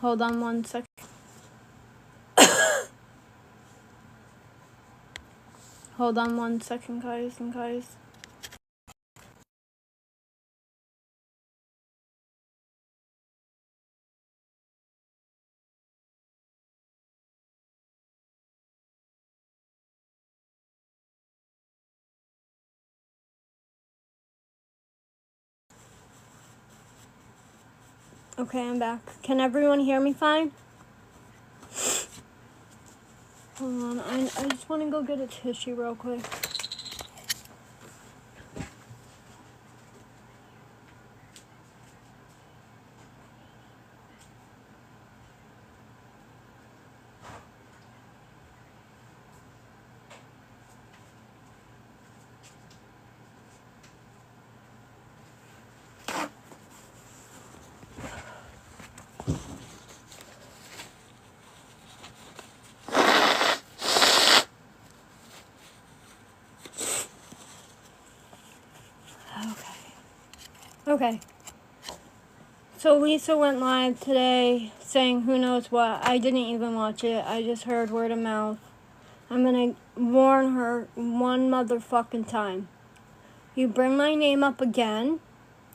Hold on 1 second. Hold on 1 second, guys and guys. Okay, I'm back. Can everyone hear me fine? Hold on, I just want to go get a tissue real quick. Okay. So Lisa went live today saying who knows what. I didn't even watch it. I just heard word of mouth. I'm gonna warn her one motherfucking time. You bring my name up again,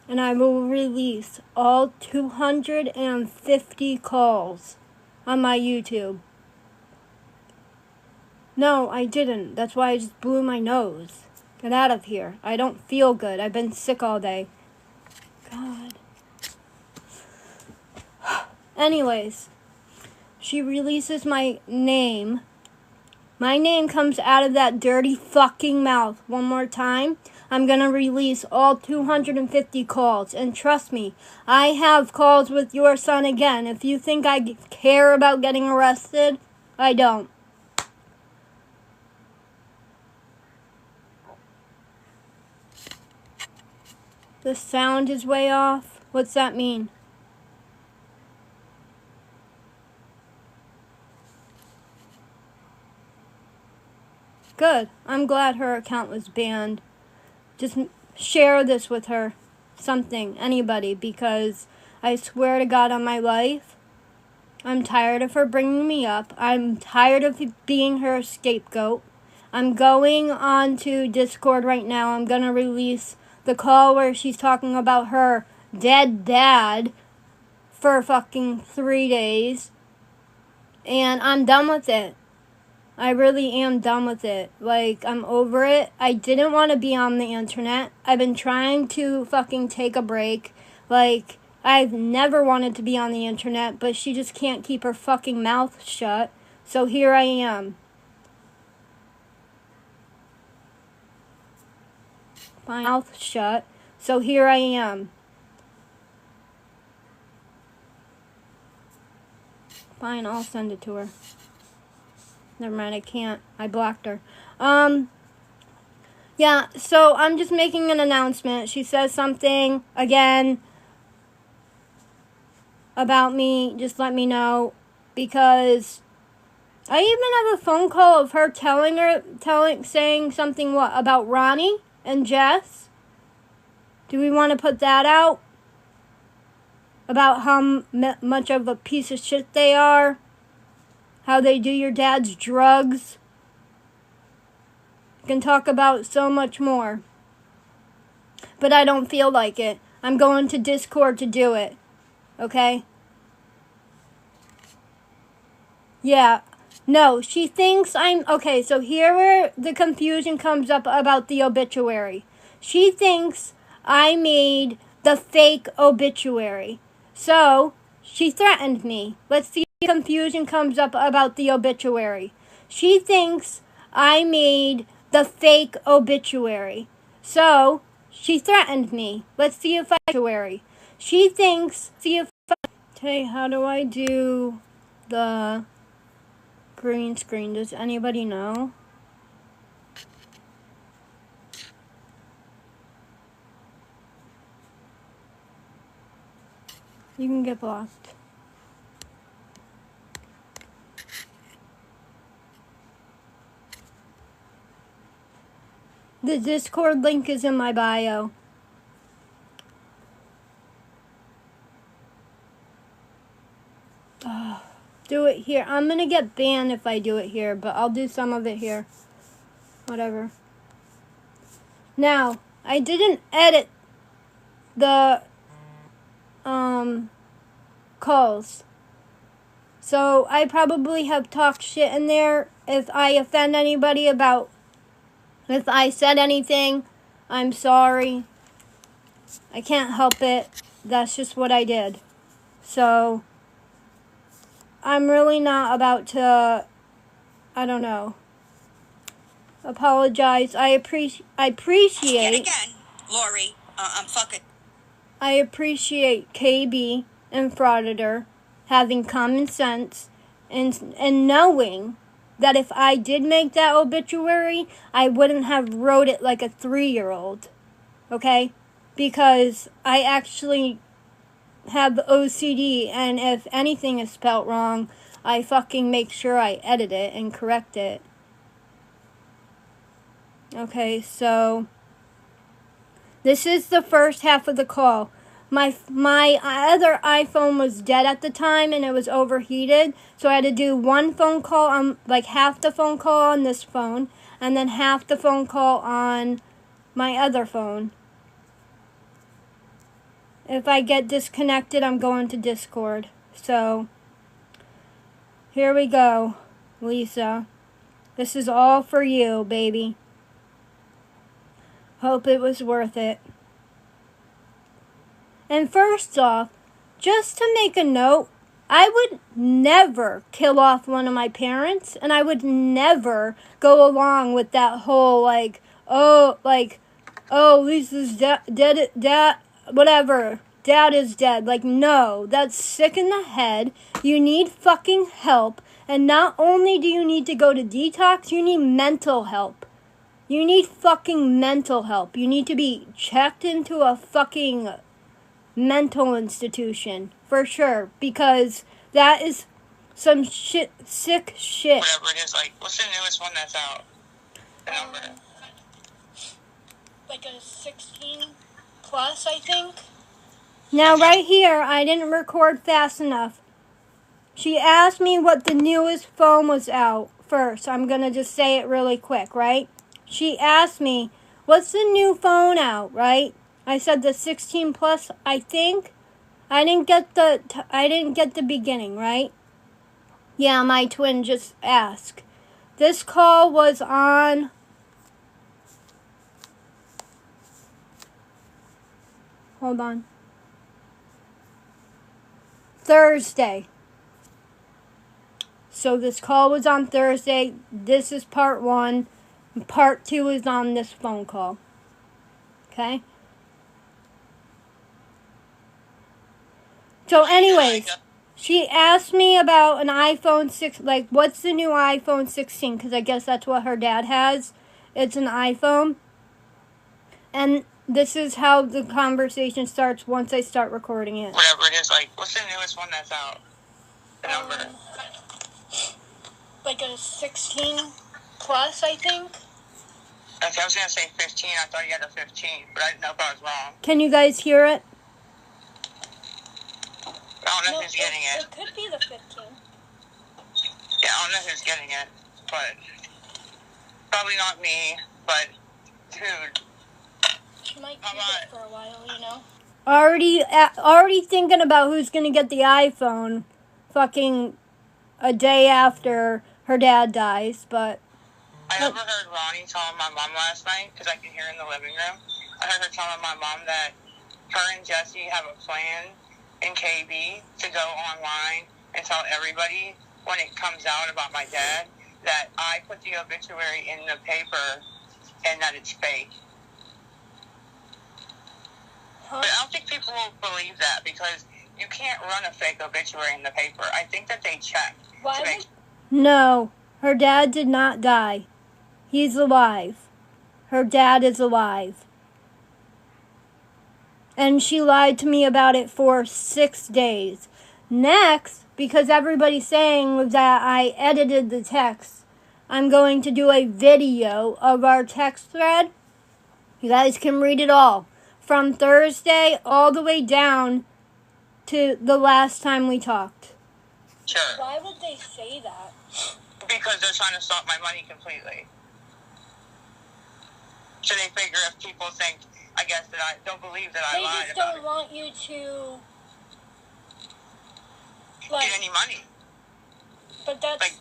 and I will release all 250 calls on my YouTube. No, I didn't. That's why I just blew my nose. Get out of here. I don't feel good. I've been sick all day. God. Anyways, she releases my name. My name comes out of that dirty fucking mouth one more time. I'm going to release all 250 calls. And trust me, I have calls with your son again. If you think I care about getting arrested, I don't. The sound is way off. What's that mean? Good. I'm glad her account was banned. Just share this with her. Something. Anybody. Because I swear to God on my life, I'm tired of her bringing me up. I'm tired of being her scapegoat. I'm going on to Discord right now. I'm going to release the call where she's talking about her dead dad for fucking 3 days. And I'm done with it. I really am done with it. Like, I'm over it. I didn't want to be on the internet. I've been trying to fucking take a break. Like, I've never wanted to be on the internet, but she just can't keep her fucking mouth shut. So here I am. My mouth shut. So here I am. Fine, I'll send it to her. Never mind, I can't. I blocked her. Yeah, so I'm just making an announcement. She says something, again, about me. Just let me know. Because I even have a phone call of her saying something about Ronnie and Jess. Do we want to put that out? About how much of a piece of shit they are? How they do your dad's drugs? Can talk about so much more. But I don't feel like it. I'm going to Discord to do it. Okay? Yeah. No, she thinks I'm... Okay, so here where the confusion comes up about the obituary. She thinks I made the fake obituary. So, she threatened me. Let's see if the confusion comes up about the obituary. She thinks I made the fake obituary. So, she threatened me. Let's see if I obituary. She thinks, okay, how do I do the green screen? Does anybody know? You can get blocked. The Discord link is in my bio. do it here. I'm gonna get banned if I do it here, but I'll do some of it here. Whatever. Now, I didn't edit the calls. So I probably have talked shit in there. If I offend anybody about if I said anything, I'm sorry. I can't help it. That's just what I did. So I'm really not about to, I don't know, apologize. I appreciate. Yet again, Lori, I'm fucking. I appreciate KB and Frauditor having common sense and knowing that if I did make that obituary, I wouldn't have wrote it like a 3-year-old. Okay? Because I actually have OCD, and if anything is spelt wrong, I fucking make sure I edit it and correct it. Okay, so this is the first half of the call. My other iPhone was dead at the time and it was overheated, so I had to do one phone call on, like half the phone call on this phone, and then half the phone call on my other phone. If I get disconnected, I'm going to Discord. So, here we go, Lisa. This is all for you, baby. Hope it was worth it. And first off, just to make a note, I would never kill off one of my parents, and I would never go along with that whole Lisa's dead, whatever. Dad is dead. Like, no, that's sick in the head. You need fucking help. And not only do you need to go to detox, you need mental help. You need fucking mental help. You need to be checked into a fucking mental institution. For sure. Because that is some sick shit. Whatever it is, like, what's the newest one that's out? The number? Like a 16 plus, I think. Now, right here, I didn't record fast enough. She asked me what the newest phone was out first. I'm going to just say it really quick, right? She asked me, what's the new phone out, right? I said the 16 plus, I think. I didn't get the beginning, right? Yeah, my twin just asked. This call was on hold on. Thursday. So this call was on Thursday. This is part 1. Part 2 is on this phone call. Okay? So anyways, she asked me about an iPhone 6, like what's the new iPhone 16, because I guess that's what her dad has. It's an iPhone. And this is how the conversation starts once I start recording it. Whatever it is, like, what's the newest one that's out? The number? Like a 16 plus, I think. Okay, I was going to say 15. I thought you had a 15, but I didn't know if I was wrong. Can you guys hear it? I don't know who's getting it. It could be the 15. Yeah, I don't know who's getting it, but probably not me, but dude. She might keep it for a while, you know? Already thinking about who's going to get the iPhone fucking a day after her dad dies, but... I overheard Ronnie telling my mom last night, because I can hear in the living room. I heard her telling my mom that her and Jesse have a plan in KB to go online and tell everybody when it comes out about my dad that I put the obituary in the paper and that it's fake. But I don't think people will believe that because you can't run a fake obituary in the paper. I think that they check. No, her dad did not die. He's alive. Her dad is alive. And she lied to me about it for 6 days. Next, because everybody's saying was that I edited the text, I'm going to do a video of our text thread. You guys can read it all. From Thursday all the way down to the last time we talked. Sure. Why would they say that? Because they're trying to stop my money completely. So they figure if people think, I guess, that I don't believe that I lied about it. They just don't want you to, like, get any money. But that's... Like,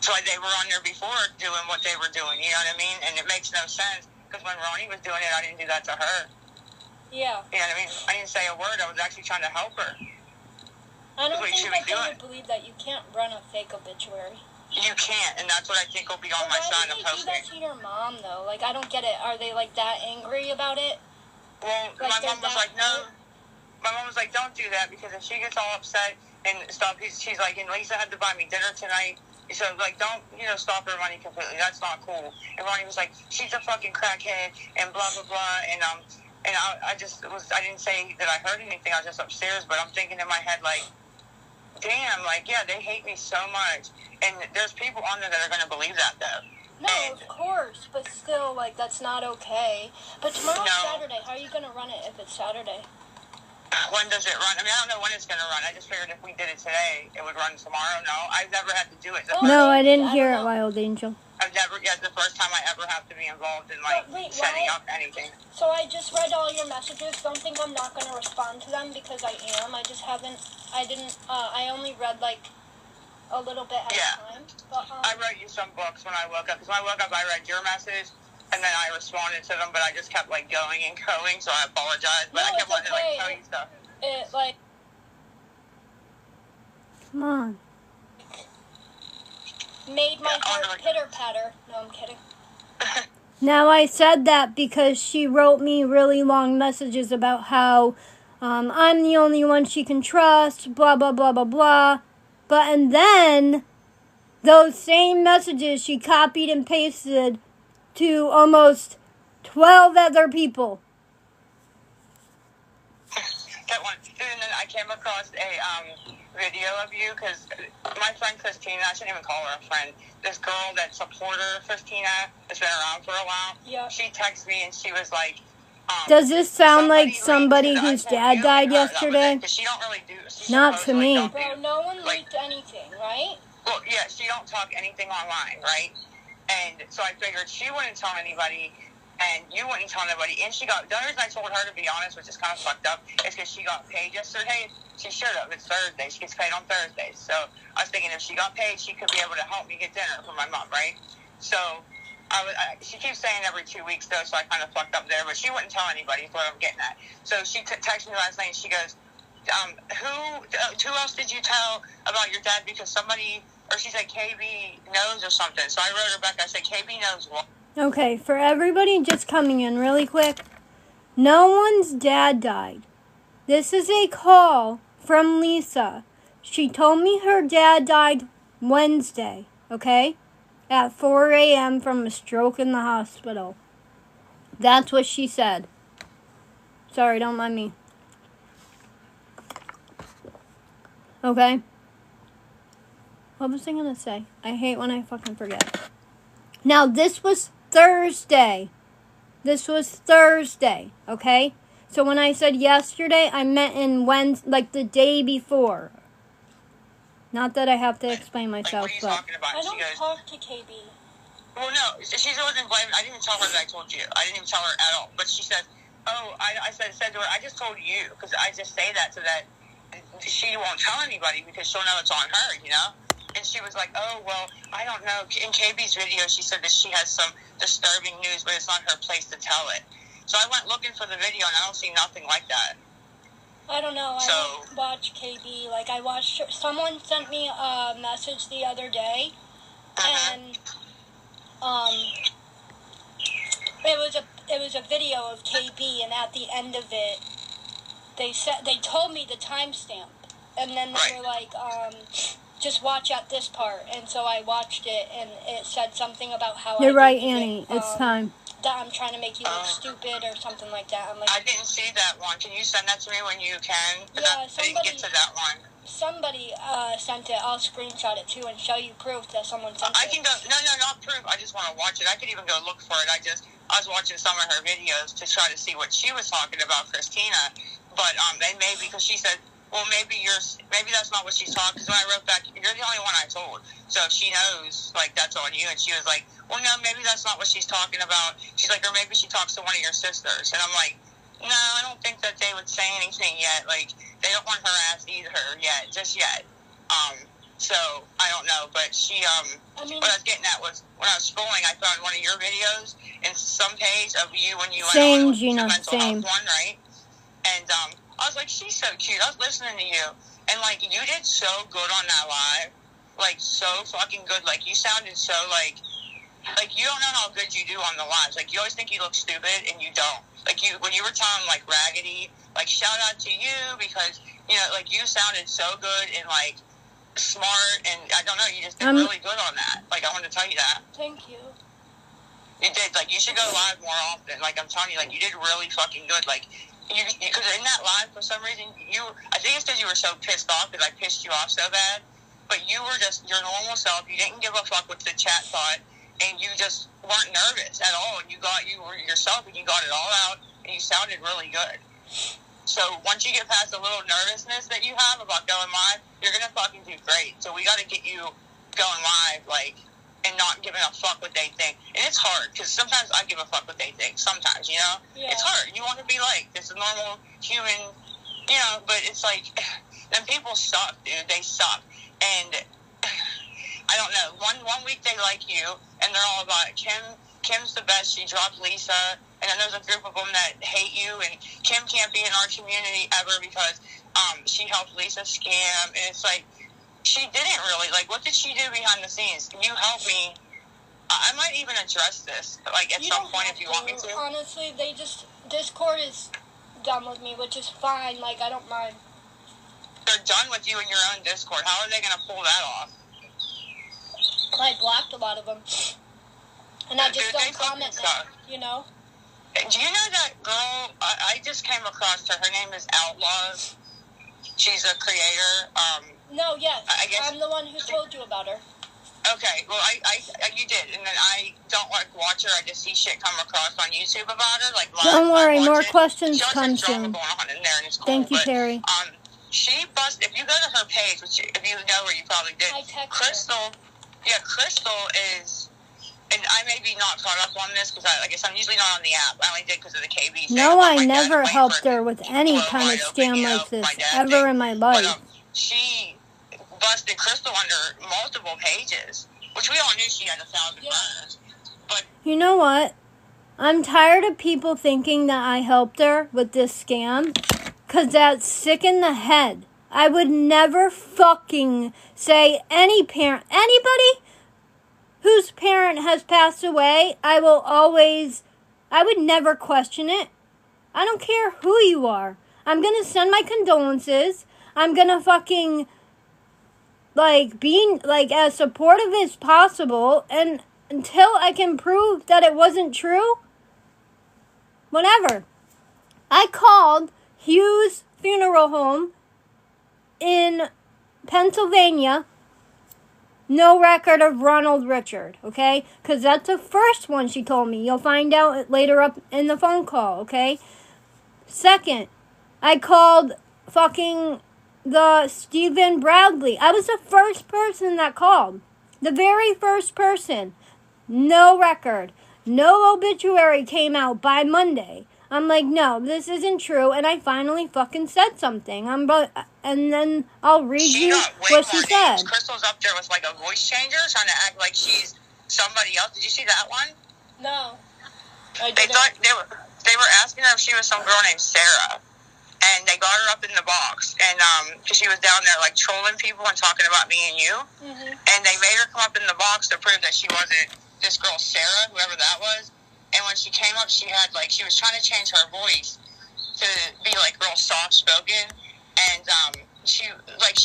so they were on there before doing what they were doing, you know what I mean? And it makes no sense, because when Ronnie was doing it, I didn't do that to her. Yeah. You know what I mean? I didn't say a word. I was actually trying to help her. I don't think that they would believe that. You can't run a fake obituary. You can't, and that's what I think will be on my side of posting. Why did they do that to your mom, though? Like, I don't get it. Are they, like, that angry about it? Well, like, my mom was like, no. My mom was like, don't do that, because if she gets all upset and stuff, she's like, and Lisa had to buy me dinner tonight. So, like, don't, stop her money completely. That's not cool. And Ronnie was like, she's a fucking crackhead, and blah, blah, blah. And I didn't say that I heard anything. I was just upstairs, but I'm thinking in my head, like, damn, like, yeah, they hate me so much. And there's people on there that are going to believe that, though. No, of course, but still, like, that's not okay. But tomorrow's Saturday. How are you going to run it if it's Saturday? When does it run? I mean, I don't know when it's going to run. I just figured if we did it today, it would run tomorrow. No, I've never had to do it. No, I didn't hear it, Wild Angel. I've never, the first time I ever have to be involved in, like, setting up anything. So I just read all your messages. Don't think I'm not going to respond to them, because I am. I just haven't, I only read, like, a little bit at a time. But, I wrote you some books when I woke up, because when I woke up, I read your message, and then I responded to them, but I just kept, like, going and going, so I apologize. But I kept wanting to, like, tell you stuff. Come on. Made my heart pitter-patter. No, I'm kidding. Now, I said that because she wrote me really long messages about how I'm the only one she can trust, blah, blah, blah, blah, blah. And then, those same messages she copied and pasted to almost 12 other people. That one. And then I came across a video of you, because my friend Christina, I shouldn't even call her a friend, this girl that supporter Christina, that's been around for a while, she texted me and she was like, does this sound like somebody whose dad died yesterday? She don't really do. Not to me. Bro, no one leaked anything, right? Well, yeah, she don't talk anything online, right? And so I figured she wouldn't tell anybody, and you wouldn't tell anybody. And the only reason I told her, to be honest, which is kind of fucked up, is because she got paid yesterday. She should have. It's Thursday. She gets paid on Thursdays. So I was thinking if she got paid, she could be able to help me get dinner for my mom, right? So she keeps saying every 2 weeks, though, so I kind of fucked up there. But she wouldn't tell anybody, is what I'm getting at. So she texted me last night, and she goes, who else did you tell about your dad? Because somebody, or she said KB knows or something. So I wrote her back. I said, KB knows what? Okay, for everybody just coming in really quick, no one's dad died. This is a call from Lisa. She told me her dad died Wednesday, okay? At 4 a.m. from a stroke in the hospital. That's what she said. Sorry, don't mind me. Okay? What was I going to say? I hate when I fucking forget. Now, this was Thursday. This was Thursday, okay? So when I said yesterday, I meant in Wednesday, like the day before. Not that I have to explain myself, what are you talking about? I don't talk to KB. Well, no, she wasn't blaming. I didn't tell her that I told you. I didn't even tell her at all. But she said, I said to her, I just told you, because I just say that so that she won't tell anybody, because she'll know it's on her, you know? And she was like, oh, well, I don't know. In KB's video, she said that she has some disturbing news, but it's not her place to tell it. So I went looking for the video, and I don't see nothing like that. I don't know. I don't watch KB. Like, I watched... Someone sent me a message the other day, and it was a video of KB, and at the end of it, they told me the timestamp, and then they were like, just watch at this part, and so I watched it, and it said something about how You're right, Annie. It's time. That I'm trying to make you look stupid or something like that. I'm like, I didn't see that one. Can you send that to me when you can? Yeah, I didn't get to that one. Somebody sent it. I'll screenshot it too and show you proof that someone sent it. I can go. No, not proof. I just want to watch it. I could even go look for it. I was watching some of her videos to try to see what she was talking about, Christina. But they may, because she said well, maybe that's not what she's talking. Because when I wrote back, you're the only one I told, so she knows like that's on you. And she was like, well, no, maybe that's not what she's talking about. She's like, or maybe she talks to one of your sisters. And I'm like, no, I don't think that they would say anything yet. Like, they don't want her ass either yet, just yet. So I don't know, but she what I was getting at was when I was scrolling, I found one of your videos in some page of you when you went on the mental health one, right? And I was like, she's so cute. I was listening to you, and like you did so good on that live, like so fucking good. Like you sounded so like you don't know how good you do on the lives. Like you always think you look stupid, and you don't. Like you when you were telling like Raggedy, like shout out to you because you know like you sounded so good and like smart, and I don't know, you just did really good on that. Like I wanted to tell you that. Thank you. You did. Like you should go live more often. Like I'm telling you, like you did really fucking good. Like you because in that live for some reason I think it's because you were so pissed off because I pissed you off so bad. But you were just your normal self. You didn't give a fuck what the chat thought, and you just weren't nervous at all. And you were yourself, and you got it all out, and you sounded really good. So once you get past the little nervousness that you have about going live, you're going to fucking do great. So we got to get you going live, like, and not giving a fuck what they think. And it's hard, because sometimes I give a fuck what they think. Sometimes, you know? Yeah. It's hard. You want to be like, this is a normal human, you know, but it's like, them people suck, dude. They suck. And I don't know. One week they like you, and they're all about it. Kim's the best. She dropped Lisa. And then there's a group of them that hate you, and Kim can't be in our community ever because she helped Lisa scam. And it's like, she didn't really. Like, what did she do behind the scenes? Can you help me? I might even address this, like, at some point if you want me to. Honestly, Discord is done with me, which is fine. Like, I don't mind. They're done with you in your own Discord. How are they going to pull that off? I blocked a lot of them. And I just don't comment now, you know? Do you know that girl? I just came across her. Her name is Outlaws. She's a creator. No, yes. I'm the one who told you about her. Okay, well, you did, and then I don't watch her. I just see shit come across on YouTube about her. Like, don't worry, more questions come soon. Cool, thank you, Terry. She busted. If you go to her page, which if you know her, you probably did. I texted Crystal. her. Yeah, Crystal is. And I may be not caught up on this because I guess I'm usually not on the app. I only did because of the KB. No, I never helped her with any kind of scam like this ever in my life. But, she busted Crystal under multiple pages, which we all knew she had 1,000 burners. But you know what? I'm tired of people thinking that I helped her with this scam because that's sick in the head. I would never fucking say anybody whose parent has passed away, I would never question it. I don't care who you are. I'm going to send my condolences. I'm going to fucking, be, as supportive as possible. And until I can prove that it wasn't true, whatever. I called Hughes Funeral Home in Pennsylvania. No record of Ronald Richard, okay? Because that's the first one she told me. You'll find out later up in the phone call, okay? Second, I called fucking the Stephen Bradley. I was the first person that called. The very first person. No record. No obituary came out by Monday. I'm like, no, this isn't true. And I finally fucking said something. And then I'll read you what she said. Crystal's up there with like a voice changer, trying to act like she's somebody else. Did you see that one? No. They thought they were asking her if she was some girl named Sarah, and they got her up in the box, and because she was down there like trolling people and talking about me and you, and they made her come up in the box to prove that she wasn't this girl Sarah, whoever that was. And when she came up, she was trying to change her voice to be like real soft spoken, and she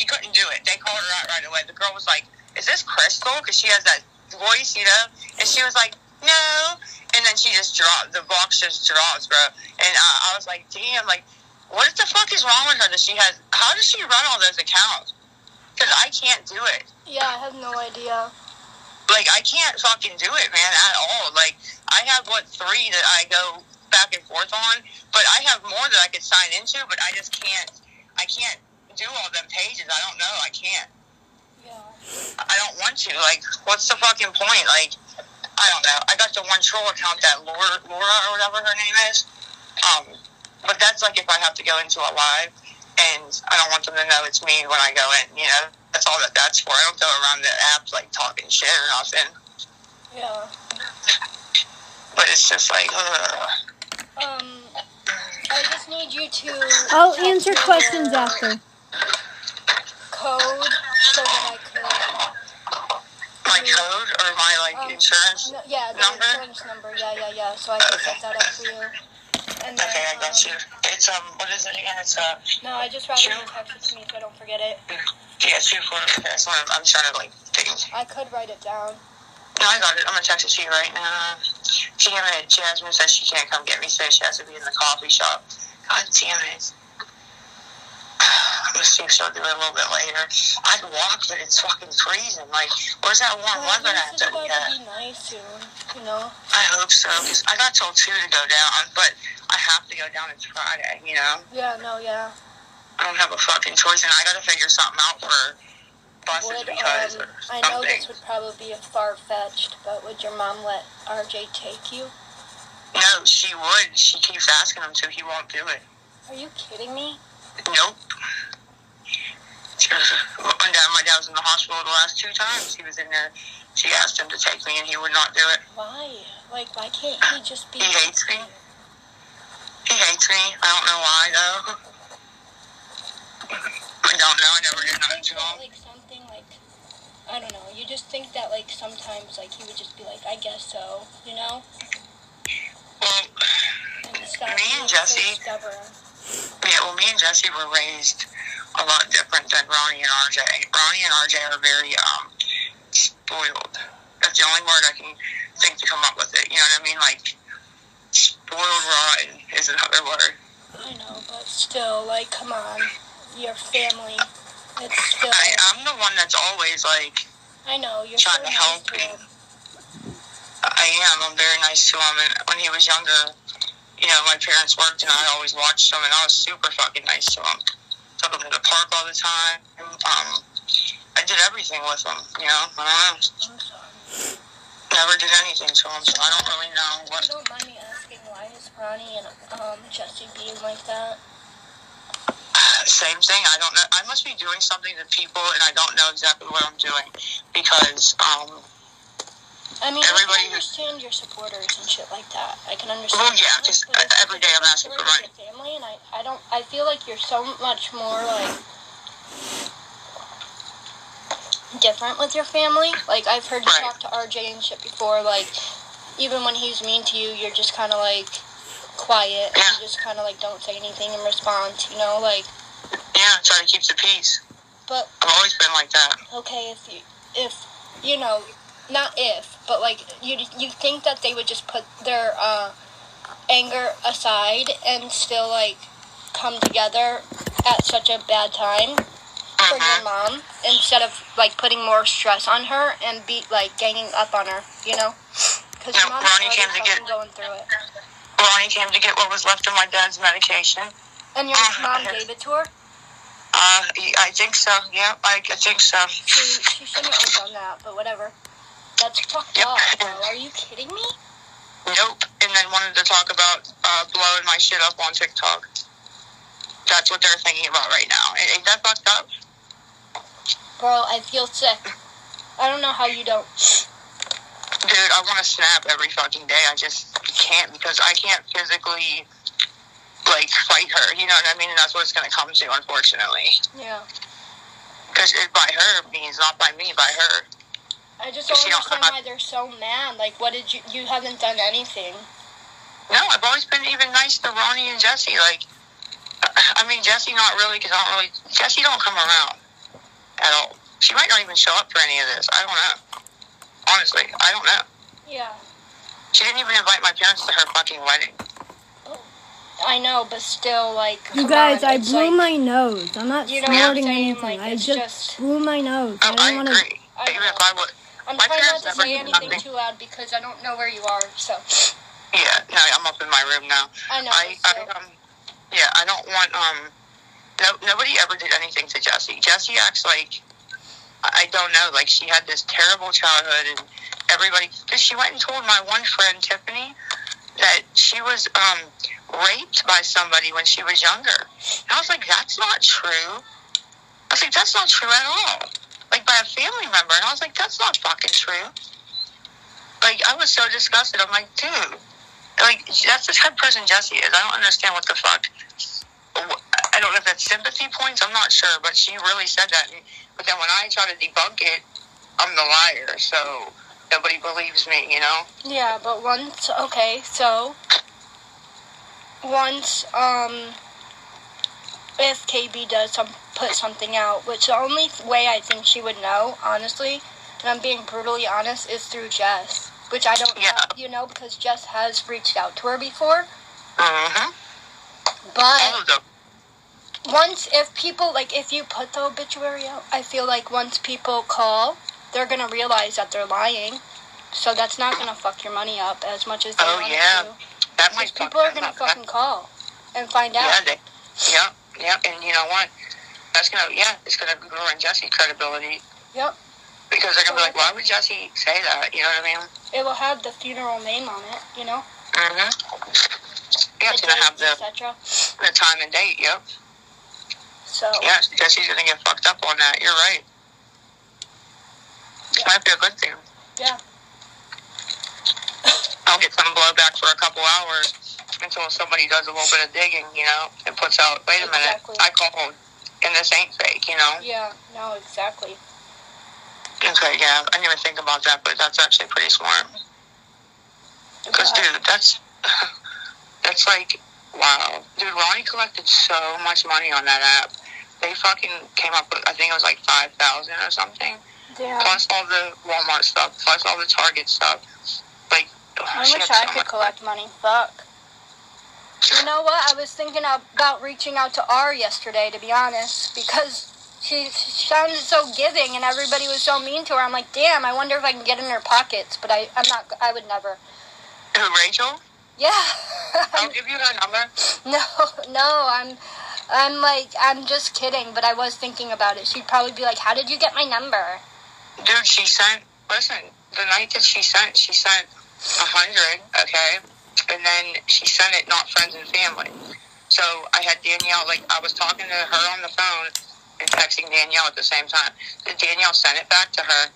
couldn't do it. They called her out right away. The girl was like, "Is this Crystal?" Because she has that voice, you know. And she was like, "No." And then she just dropped. The box just drops, bro. And I was like, "Damn! Like, what the fuck is wrong with her that she has? How does she run all those accounts? Because I can't do it." Yeah, I have no idea. Like, I can't fucking do it, man, at all. Like, I have, 3 that I go back and forth on, but I have more that I could sign into, but I just can't, I can't do all them pages. I don't know. I can't. Yeah. I don't want to. Like, what's the fucking point? Like, I don't know. I got the one troll account that Laura or whatever her name is. But that's like if I have to go into a live, and I don't want them to know it's me when I go in. You know, that's all that's for. I don't go around the app like talking shit or nothing. Yeah. But it's just like, I just need you to... I'll answer questions after. Code so that I could... my code or my, like, insurance no, yeah, the number? insurance number. Yeah. So I can set that up for you. And then, Okay, I got you. It's, what is it again? It's, No, I just rather you text it to me so I don't forget it. yeah, 24. Okay, that's what I'm trying to, like, think. I could write it down. No, I got it. I'm gonna text it to you right now. Damn it. Jasmine says she can't come get me today. She has to be in the coffee shop. God damn it. I'm gonna see if she'll do it a little bit later. I'd walk, but it's fucking freezing. Like, where's that warm weather at that we It's got? about to be nice soon, you know? I hope so, because I got till 2 to go down, but I have to go down. It's Friday, you know? Yeah. I don't have a fucking choice, and I gotta figure something out for buses because I know this would probably be far-fetched, but would your mom let RJ take you? No, she would. She keeps asking him to. He won't do it. Are you kidding me? Nope. My dad was in the hospital the last 2 times. He was in there. She asked him to take me, and he would not do it. Why? Like, why can't he just be... He hates me. He hates me. I don't know why, though. I don't know. I never did nothing to him. Like, something, like, I don't know. You just think that, like, sometimes, like, he would just be like, I guess so, you know? Well, me and Jesse... Yeah, well, me and Jesse were raised a lot different than Ronnie and RJ. Ronnie and RJ are very, spoiled. That's the only word I can think to come up with it. You know what I mean? Like, spoiled rotten is another word. I know, but still, like, come on. Your family. It's still... I'm the one that's always, like... I know, you're trying to help him. I am. I'm very nice to him. And when he was younger... You know, my parents worked, and I always watched them, and I was super fucking nice to them. Took them to the park all the time. I did everything with them, you know? I don't know. Never did anything to them, so I don't really know what... You don't mind me asking, why is Ronnie and Jesse being like that? Same thing. I don't know. I must be doing something to people, and I don't know exactly what I'm doing. Because, I mean, everybody I can understand your supporters and shit like that. I can understand. Well, yeah, because every day I'm asking for money. Family, and I feel like you're so much more, like, different with your family. Like, I've heard you talk to RJ and shit before, like, even when he's mean to you, you're just kind of, like, quiet, and you just kind of, like, don't say anything in response, you know, like... Yeah, try to keep the peace. But... I've always been like that. Okay, if you know... Not if, but, like, you think that they would just put their anger aside and still, like, come together at such a bad time for your mom instead of, like, putting more stress on her and ganging up on her, you know? Because your mom's already going through it. Ronnie came to get what was left of my dad's medication. And your mom gave it to her? I think so, yeah, I think so. She shouldn't have done that, but whatever. That's fucked up, bro. Are you kidding me? Nope. And then wanted to talk about blowing my shit up on TikTok. That's what they're thinking about right now. Ain't that fucked up? Bro, I feel sick. I don't know how you don't. Dude, I want to snap every fucking day. I just can't because I can't physically, like, fight her. You know what I mean? And that's what it's going to come to, unfortunately. Yeah. Because by her means not by me, by her. I just don't understand why they're so mad. Like, what did you haven't done anything. No, I've always been even nice to Ronnie and Jesse. Like, I mean, Jesse not really, because Jesse don't come around at all. She might not even show up for any of this. I don't know. Honestly, I don't know. Yeah. She didn't even invite my parents to her fucking wedding. I know, but still, like, you guys, I blew my nose. I'm not snorting anything. Like, I just blew my nose. Oh, I didn't agree. Even if I would... I'm trying not to say anything too loud because I don't know where you are, so... Yeah, no, I'm up in my room now. I know, I don't want, nobody ever did anything to Jessie. Jessie acts like, I don't know, like she had this terrible childhood, and everybody, because she went and told my one friend, Tiffany, that she was raped by somebody when she was younger. And I was like, that's not true. I was like, that's not true at all. Like, by a family member. And I was like, that's not fucking true. Like, I was so disgusted. I'm like, dude, like, that's the type of person Jessie is. I don't understand what the fuck. I don't know if that's sympathy points. I'm not sure. But she really said that. But then when I try to debunk it, I'm the liar. So nobody believes me, you know? Yeah, but once, okay, so once, if KB does put something out, which the only way I think she would know, honestly, and I'm being brutally honest, is through Jess, which I don't know, you know, because Jess has reached out to her before. Mm-hmm. But once, if people, like, if you put the obituary out, I feel like once people call, they're going to realize that they're lying. So that's not going to fuck your money up as much as they want it to. That might people are going to fucking call and find out. Yeah, and you know what? That's going to, it's going to ruin Jessie's credibility. Yep. Because they're going to be like, why would Jessie say that? You know what I mean? It will have the funeral name on it, you know? Mm-hmm. Yeah, it's going to have the time and date, yep. So. Yeah, Jessie's going to get fucked up on that. You're right. It might be a good thing. Yeah. I'll get some blowback for a couple hours until somebody does a little bit of digging, you know, and puts out, wait a minute, I called, and this ain't fake, you know? Yeah, no, exactly. Okay, yeah, I didn't even think about that, but that's actually pretty smart. Because, dude, that's like, wow. Dude, Ronnie collected so much money on that app. They fucking came up with, I think it was like $5,000 or something. Yeah. Plus all the Walmart stuff, plus all the Target stuff. Like, I wish I could collect money. Fuck. You know what? I was thinking about reaching out to R yesterday, to be honest, because she sounded so giving and everybody was so mean to her. I'm like, damn, I wonder if I can get in her pockets, but I'm not, I would never. Who, Rachel? Yeah. I'll give you her number. No, I'm just kidding, but I was thinking about it. She'd probably be like, how did you get my number? Dude, listen, the night that she sent 100, okay? And then she sent it not friends and family. So I had Danielle, like, I was talking to her on the phone and texting Danielle at the same time. So Danielle sent it back to her.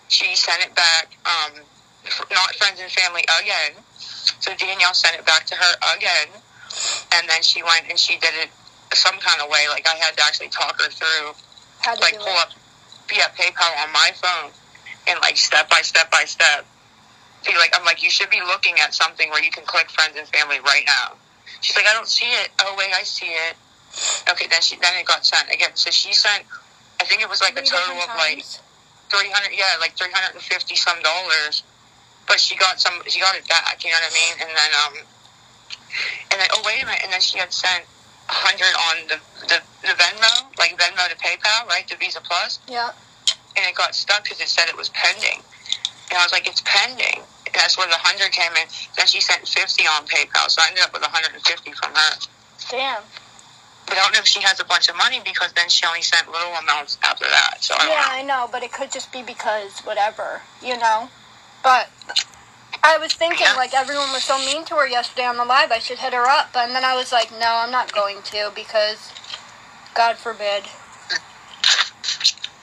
She sent it back, not friends and family again. So Danielle sent it back to her again. And then she went and she did it some kind of way. Like, I had to actually talk her through, like, pull up, PayPal on my phone and, like, step by step by step. Be like, I'm like, you should be looking at something where you can click friends and family right now. She's like, I don't see it. Oh, wait, I see it. Okay, then it got sent again. So she sent, I think it was like a total of like 300, like $350 some dollars. But she got it back, you know what I mean? And then, oh, wait a minute. And then she had sent 100 on the Venmo, like Venmo to PayPal, right? To Visa Plus. Yeah. And it got stuck because it said it was pending. And I was like, it's pending. And that's where the 100 came in. Then she sent 50 on PayPal. So I ended up with 150 from her. Damn. But I don't know if she has a bunch of money because then she only sent little amounts after that. So I know, but it could just be because whatever, you know? But I was thinking, like, everyone was so mean to her yesterday on the live, I should hit her up. And then I was like, no, I'm not going to because, God forbid.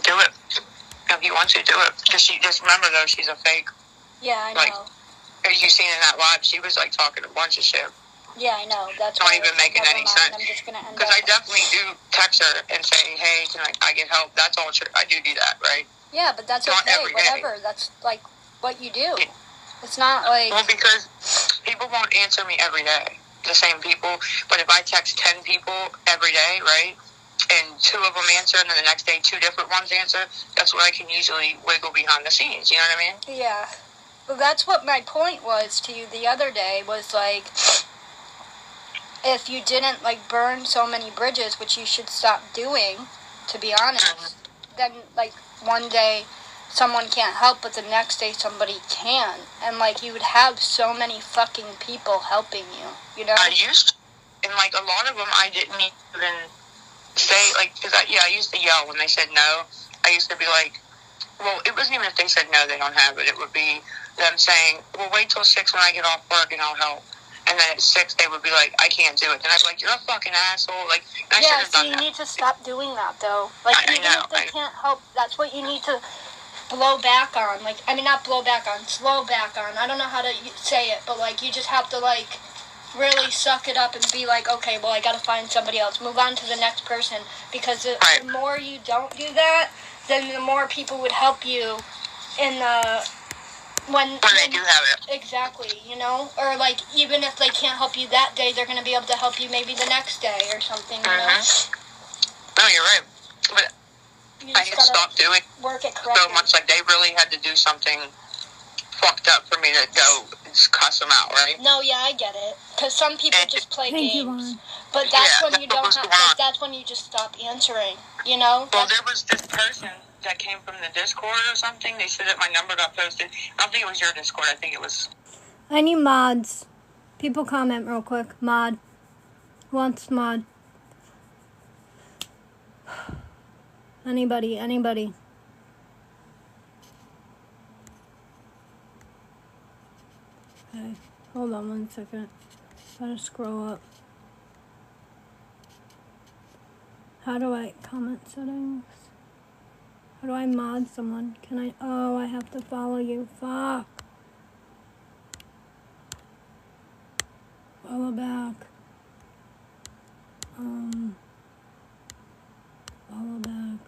Do it. If you want to, do it. Just remember, though, she's a fake. Yeah, I know. Like, as you seen in that live, she was, like, talking a bunch of shit. Yeah, I know. That's not even making any sense. I'm just gonna end because I definitely do text her and say, hey, can I get help? That's all true. I do that, right? Yeah, but that's not okay. Every whatever. Day. That's, like, what you do. Yeah. It's not like... Well, because people won't answer me every day. The same people. But if I text 10 people every day, right? And 2 of them answer, and then the next day 2 different ones answer, that's where I can usually wiggle behind the scenes, you know what I mean? Yeah. Well, that's what my point was to you the other day, was, like, if you didn't, like, burn so many bridges, which you should stop doing, to be honest, then, like, one day someone can't help, but the next day somebody can. And, like, you would have so many fucking people helping you, you know? I used to, and, like, a lot of them I didn't even say, like, because I used to yell when they said no. I used to be like, well, it wasn't even if they said no, they don't have it. It would be them saying, well, wait till 6 when I get off work and I'll help. And then at 6, they would be like, I can't do it. And I'd be like, you're a fucking asshole. Like, I should have done you that. need to stop doing that, though. Like, even if they can't help, that's what you need to blow back on. Like, I mean, not blow back on, slow back on. I don't know how to say it, but, like, you just have to, like, really suck it up and be like, okay, well, I gotta find somebody else. Move on to the next person. Because the more you don't do that, then the more people would help you in the... When they do have it. Exactly, you know? Or, like, even if they can't help you that day, they're going to be able to help you maybe the next day or something, you know? No, you're right. But I had stopped doing work it correctly. So much. Like, they really had to do something fucked up for me to go and cuss them out, right? No, yeah, I get it. Because some people just play games. But that's when you don't have... That's when you just stop answering, you know? Well, there was this person that came from the Discord or something. They said that my number got posted. I don't think it was your Discord. I think it was... I need mods. People comment real quick. Mod. Who wants mod? Anybody. Okay, hold on 1 second. Gotta scroll up. How do I comment settings? How do I mod someone? Can I? Oh, I have to follow you. Fuck. Follow back. Follow back.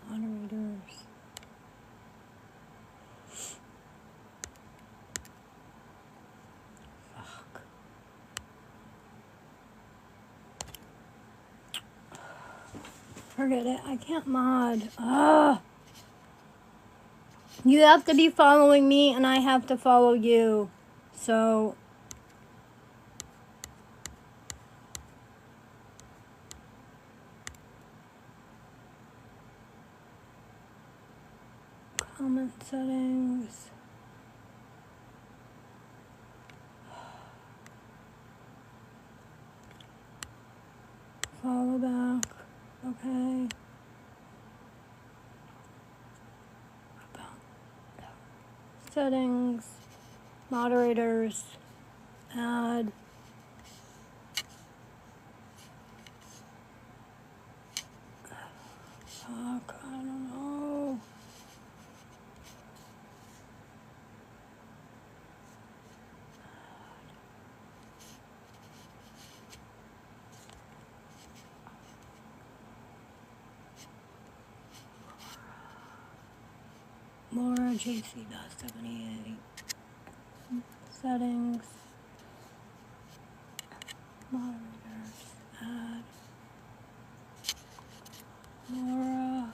Moderators. Fuck. Forget it. I can't mod. Ugh. You have to be following me and I have to follow you. So... comment settings. Follow back. Okay. Settings. Moderators. Add. Fuck, I don't know. Laura JC.78. Settings. Moderators. Add. Laura.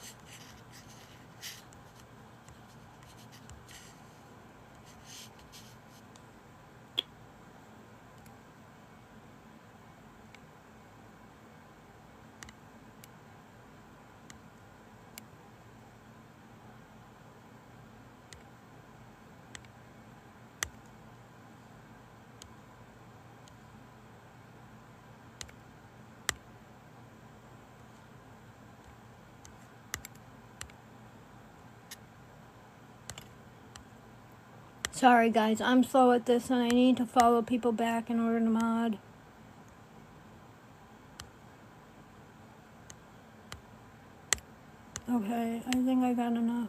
Sorry guys, I'm slow at this and I need to follow people back in order to mod. Okay, I think I got enough.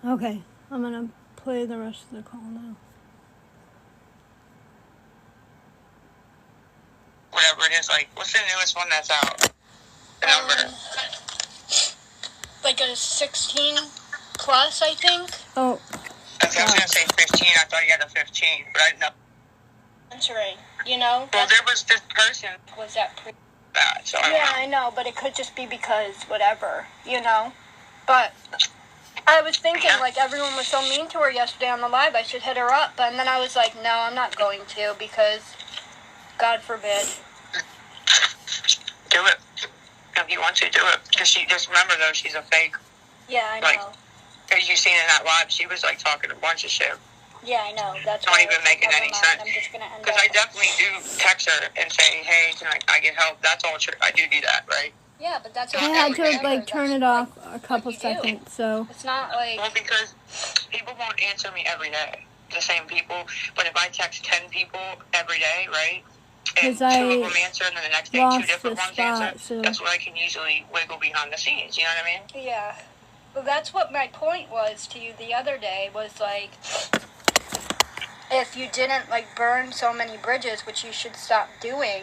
Okay, I'm gonna play the rest of the call now. Whatever it is, like, what's the newest one that's out? The number? Like a 16 plus, I think. Oh. I was gonna say 15. I thought you had a 15, but I didn't know. Answering, you know? Well, there was this person. Was that bad. So I don't know. I know, but it could just be because whatever, you know? But I was thinking, like, everyone was so mean to her yesterday on the live, I should hit her up. And then I was like, no, I'm not going to, because God forbid. Do it. If you want to, do it. Because just remember, though, she's a fake. Yeah, I Like, know. as you seen in that live, she was, like, talking a bunch of shit. Yeah, I know. That's Not even making any sense. I'm just going to end Because I definitely do text her and say, hey, can I get help? That's all true. I do that, right? Yeah, but that's... I had to, like, turn it off a couple seconds, so... It's not like... Well, because people won't answer me every day. The same people. But if I text 10 people every day, right? And 2 of them answer, and then the next day 2 different ones answer. So. That's where I can usually wiggle behind the scenes. You know what I mean? Yeah. Well, that's what my point was to you the other day, was, like, if you didn't, like, burn so many bridges, which you should stop doing,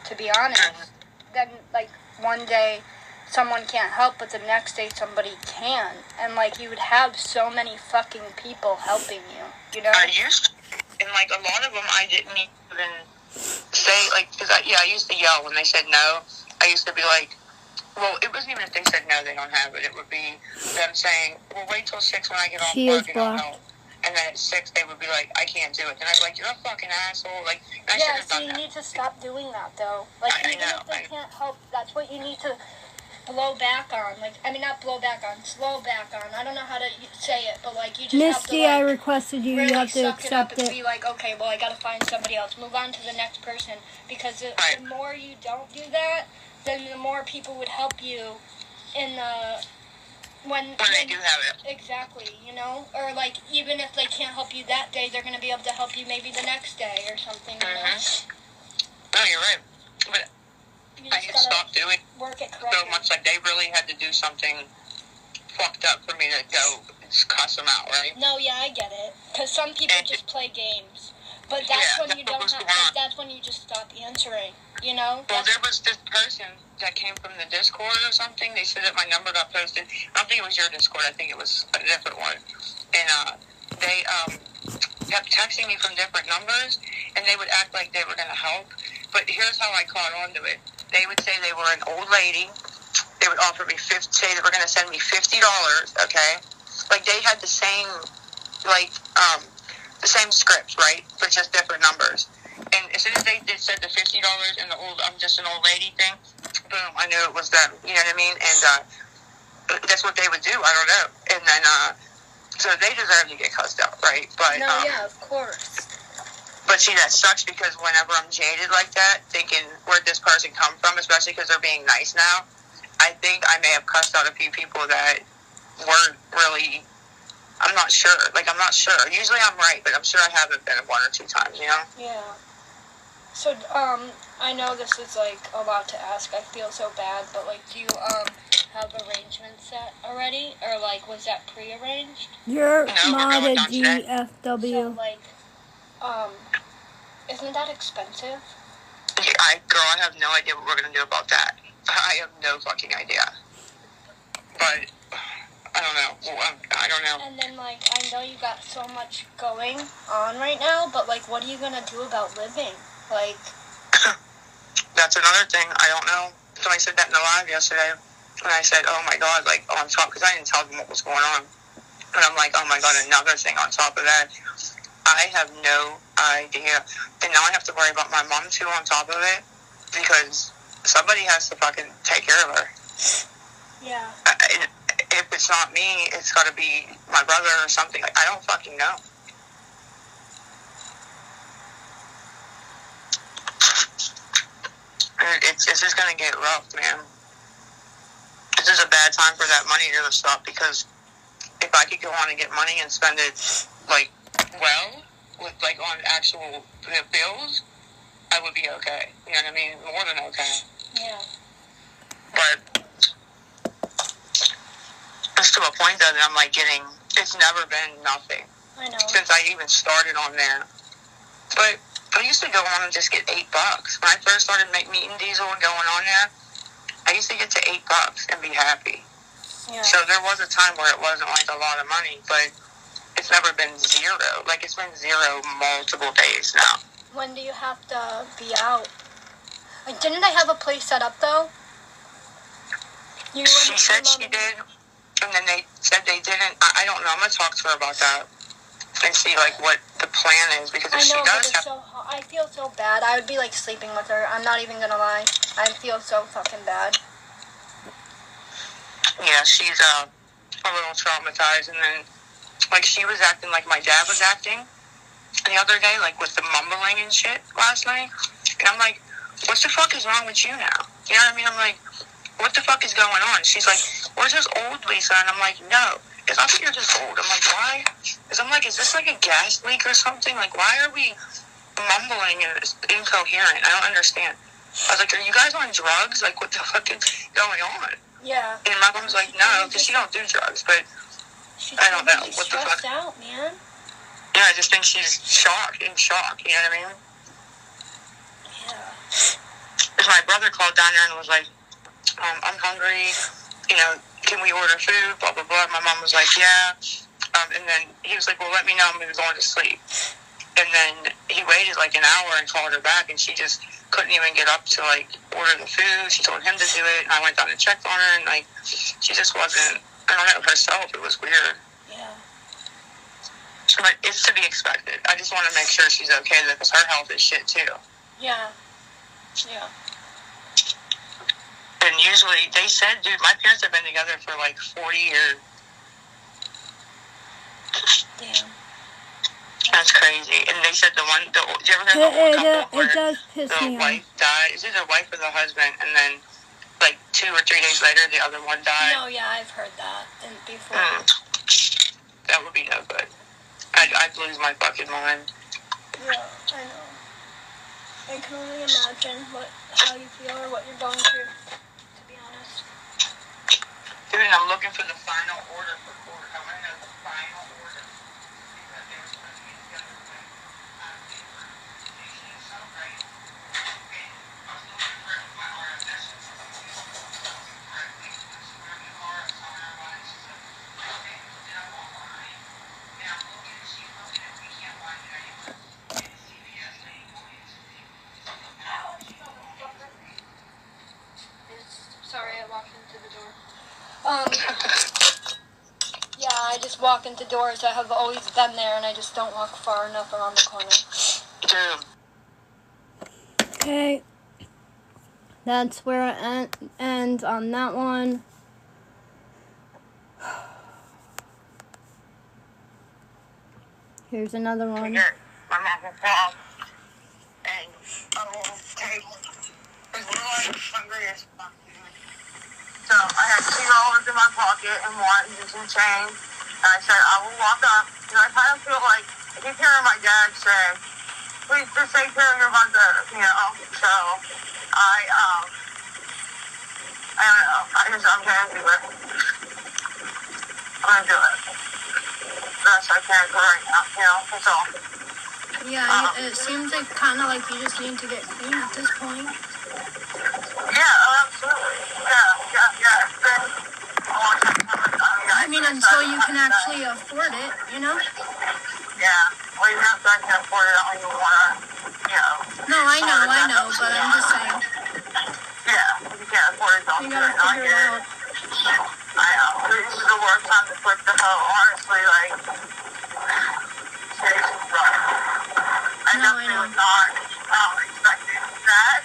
to be honest, then, like, one day someone can't help, but the next day somebody can. And, like, you would have so many fucking people helping you, you know? I used to, and, like, a lot of them I didn't even say, like, because I used to yell when they said no. I used to be like, well, it wasn't even if they said no, they don't have it. It would be them saying, well, wait till 6 when I get off work and I'll help. And then at 6, they would be like, I can't do it. And I'd be like, you're a fucking asshole. Like, I should have done that. You need to stop doing that, though. Like, even if they can't help, that's what you need to blow back on. Like, I mean, not blow back on, slow back on. I don't know how to say it, but, like, you just Misty, have to, like, I requested you. Really you have to suck accept it up and be like, okay, well, I gotta find somebody else. Move on to the next person. Because the more you don't do that, then the more people would help you in the... When they do have it. Exactly, you know? Or, like, even if they can't help you that day, they're going to be able to help you maybe the next day or something, you know? No, you're right. But I had stopped doing work it correctly. So much. Like, they really had to do something fucked up for me to go cuss them out, right? No, yeah, I get it. Because some people just play games. But that's when you don't have... That's when you just stop answering, you know? Well, there was this person that came from the Discord or something. They said that my number got posted. I don't think it was your Discord. I think it was a different one. And they kept texting me from different numbers, and they would act like they were going to help. But here's how I caught on to it. They would say they were an old lady. They would offer me say they were going to send me $50, okay? Like, they had the same, like, the same scripts, right? But just different numbers. And as soon as they said the $50 and the old, I'm just an old lady thing, boom, I knew it was them. You know what I mean? And that's what they would do. I don't know. And then, so they deserve to get cussed out, right? But no, yeah, of course. But see, that sucks because whenever I'm jaded like that, thinking where'd this person come from, especially because they're being nice now, I think I may have cussed out a few people that weren't really. I'm not sure. Like, I'm not sure. Usually I'm right, but I'm sure I haven't been 1 or 2 times, you know? Yeah. So, I know this is, like, a lot to ask. I feel so bad, but, like, do you, have arrangements set already? Or, like, was that pre-arranged? You're modded GFW. So, like, isn't that expensive? Girl, I have no idea what we're going to do about that. I have no fucking idea. But... I don't know. I don't know. And then, like, I know you got so much going on right now, but, like, what are you going to do about living? Like... That's another thing. I don't know. So I said that in the live yesterday, and I said, oh, my God, like, on top, because I didn't tell them what was going on. And I'm like, oh, my God, another thing on top of that. I have no idea. And now I have to worry about my mom, too, on top of it, because somebody has to fucking take care of her. Yeah. If it's not me, it's got to be my brother or something. Like, I don't fucking know. It's just going to get rough, man. This is a bad time for that money to stop, because if I could go on and get money and spend it, like, well, with, like, on actual bills, I would be okay. You know what I mean? More than okay. Yeah. But... it's to a point, though, that I'm, like, it's never been nothing. I know. Since I even started on there. But I used to go on and just get $8. When I first started meeting Diesel and going on there, I used to get to $8 and be happy. Yeah. So there was a time where it wasn't, like, a lot of money, but it's never been zero. Like, it's been zero multiple days now. When do you have to be out? Like, didn't they have a place set up, though? She said she did, and then they said they didn't. I don't know. I'm going to talk to her about that and see, like, what the plan is, because if she does have... I feel so bad. I would be, like, sleeping with her. I'm not even going to lie. I feel so fucking bad. Yeah, she's a little traumatized, and then, like, she was acting like my dad was acting the other day, like, with the mumbling and shit last night, and I'm like, what the fuck is wrong with you now? You know what I mean? I'm like, what the fuck is going on? She's like, we're just old, Lisa, and I'm like, no, it's not that you're just old. I'm like, why? Because I'm like, is this like a gas leak or something? Like, why are we mumbling and it's incoherent? I don't understand. I was like, are you guys on drugs? Like, what the fuck is going on? Yeah. And my mom's like, no, because she don't do drugs, but I don't know. What the fuck? Out, man. Yeah, I just think she's in shock, you know what I mean? Yeah. Because my brother called down there and was like, I'm hungry, you know, can we order food, blah, blah, blah. My mom was like, yeah. And then he was like, well, let me know, I'm going to be going to sleep. And then he waited like an hour and called her back, and she just couldn't even get up to, like, order the food. She told him to do it, and I went down and checked on her, and, like, she just wasn't, I don't know, herself. It was weird. Yeah. But it's to be expected. I just want to make sure she's okay, because her health is shit, too. Yeah. Yeah. And usually, they said, dude, my parents have been together for, like, 40 years. Damn. That's crazy. And they said did you ever hear the couple where it does piss the me wife died? Is it the wife or the husband? And then, like, 2 or 3 days later, the other one died? No, yeah, I've heard that before. That would be no good. I'd lose my fucking mind. Yeah, I know. I can only imagine how you feel or what you're going through, to be honest. Dude, I'm looking for the final order for court. I'm going to know the final order. Because they were supposed to be together when she is so great. And I was looking for it with my RFS. Correctly. So whenever the RFS on our lives, she's like, okay, did I walk online? And I'm looking, she's looking, and we can't find it anywhere. And the CVS lady told me it's Sorry, I walked into the door. Yeah, I just walk into doors that have always been there, and I just don't walk far enough around the corner. Okay. That's where it ends on that one. Here's another one. My mom will call, and I will take, because we're like hungry as fuck. So I had $2 in my pocket and some change. And I said, I will walk up. And I kind of feel like, I keep hearing my dad say, please just take care of your mother, you know. So I don't know. I'm going to do it. I'm going to do it. Best I can for right now, you know, that's all. Yeah, it seems like kind of like you just need to get clean at this point. Yeah, absolutely. Yeah. It's been a long time. I mean, until you can actually afford it, you know? Yeah. Well, even after I can afford it, I don't even want to, you know. No, I know, but I'm just saying. Yeah, if you can't afford it, don't You do gotta it. I figure get it it. out. I know. This is the worst time to flip the hoe, honestly, like, seriously, rough. I definitely was not expecting that.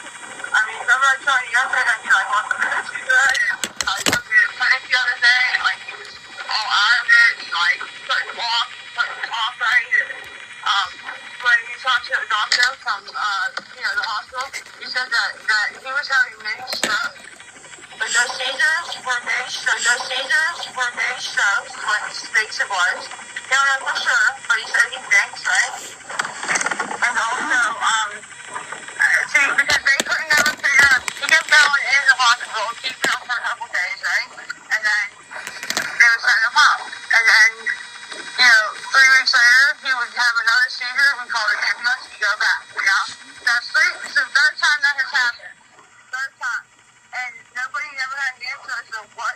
I mean, remember I told you yesterday that he, like, wasn't going to do good, and I took me to the clinic the other day, and, like, he was all out of it, and, like, couldn't walk, couldn't talk right, and, when he talked to the doctor from, the hospital, he said that he was having many strokes. But those seizures were mini strokes, what he thinks it was. He don't know for sure, but he said he thinks, right? And also, because they couldn't ever figure out, he kept going in the hospital, keeping him for a couple days, right? And then they would send him home. And then, 3 weeks later, he would have another seizure, we call it ambulance, he'd go back, you know? It's the third time that has happened. Third time. And nobody ever had an answer as to what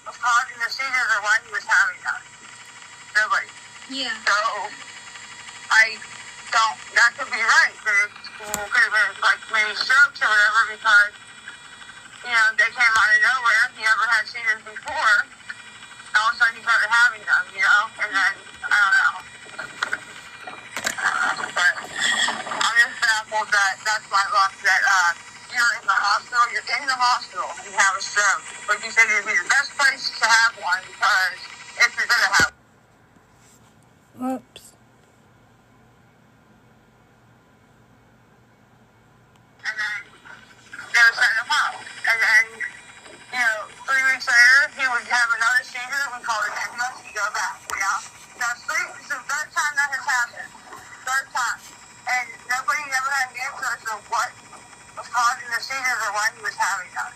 was causing the seizures or why he was having them. Nobody. Yeah. So, that could be right. But could have been like maybe strokes or whatever because, they came out of nowhere. He never had seizures before. And all of a sudden he started having them, and then, I don't know. But I'm just baffled that that's my luck that, you're in the hospital, and you have a stroke. But you said it would be the best place to have one because if you're going to have one. Whoops. And then they would send him home. And then, 3 weeks later, he would have another seizure. We call it ambulance. He'd go back, That's it's the third time that has happened. Third time. And nobody ever had an answer as to what was causing the seizures or why he was having them.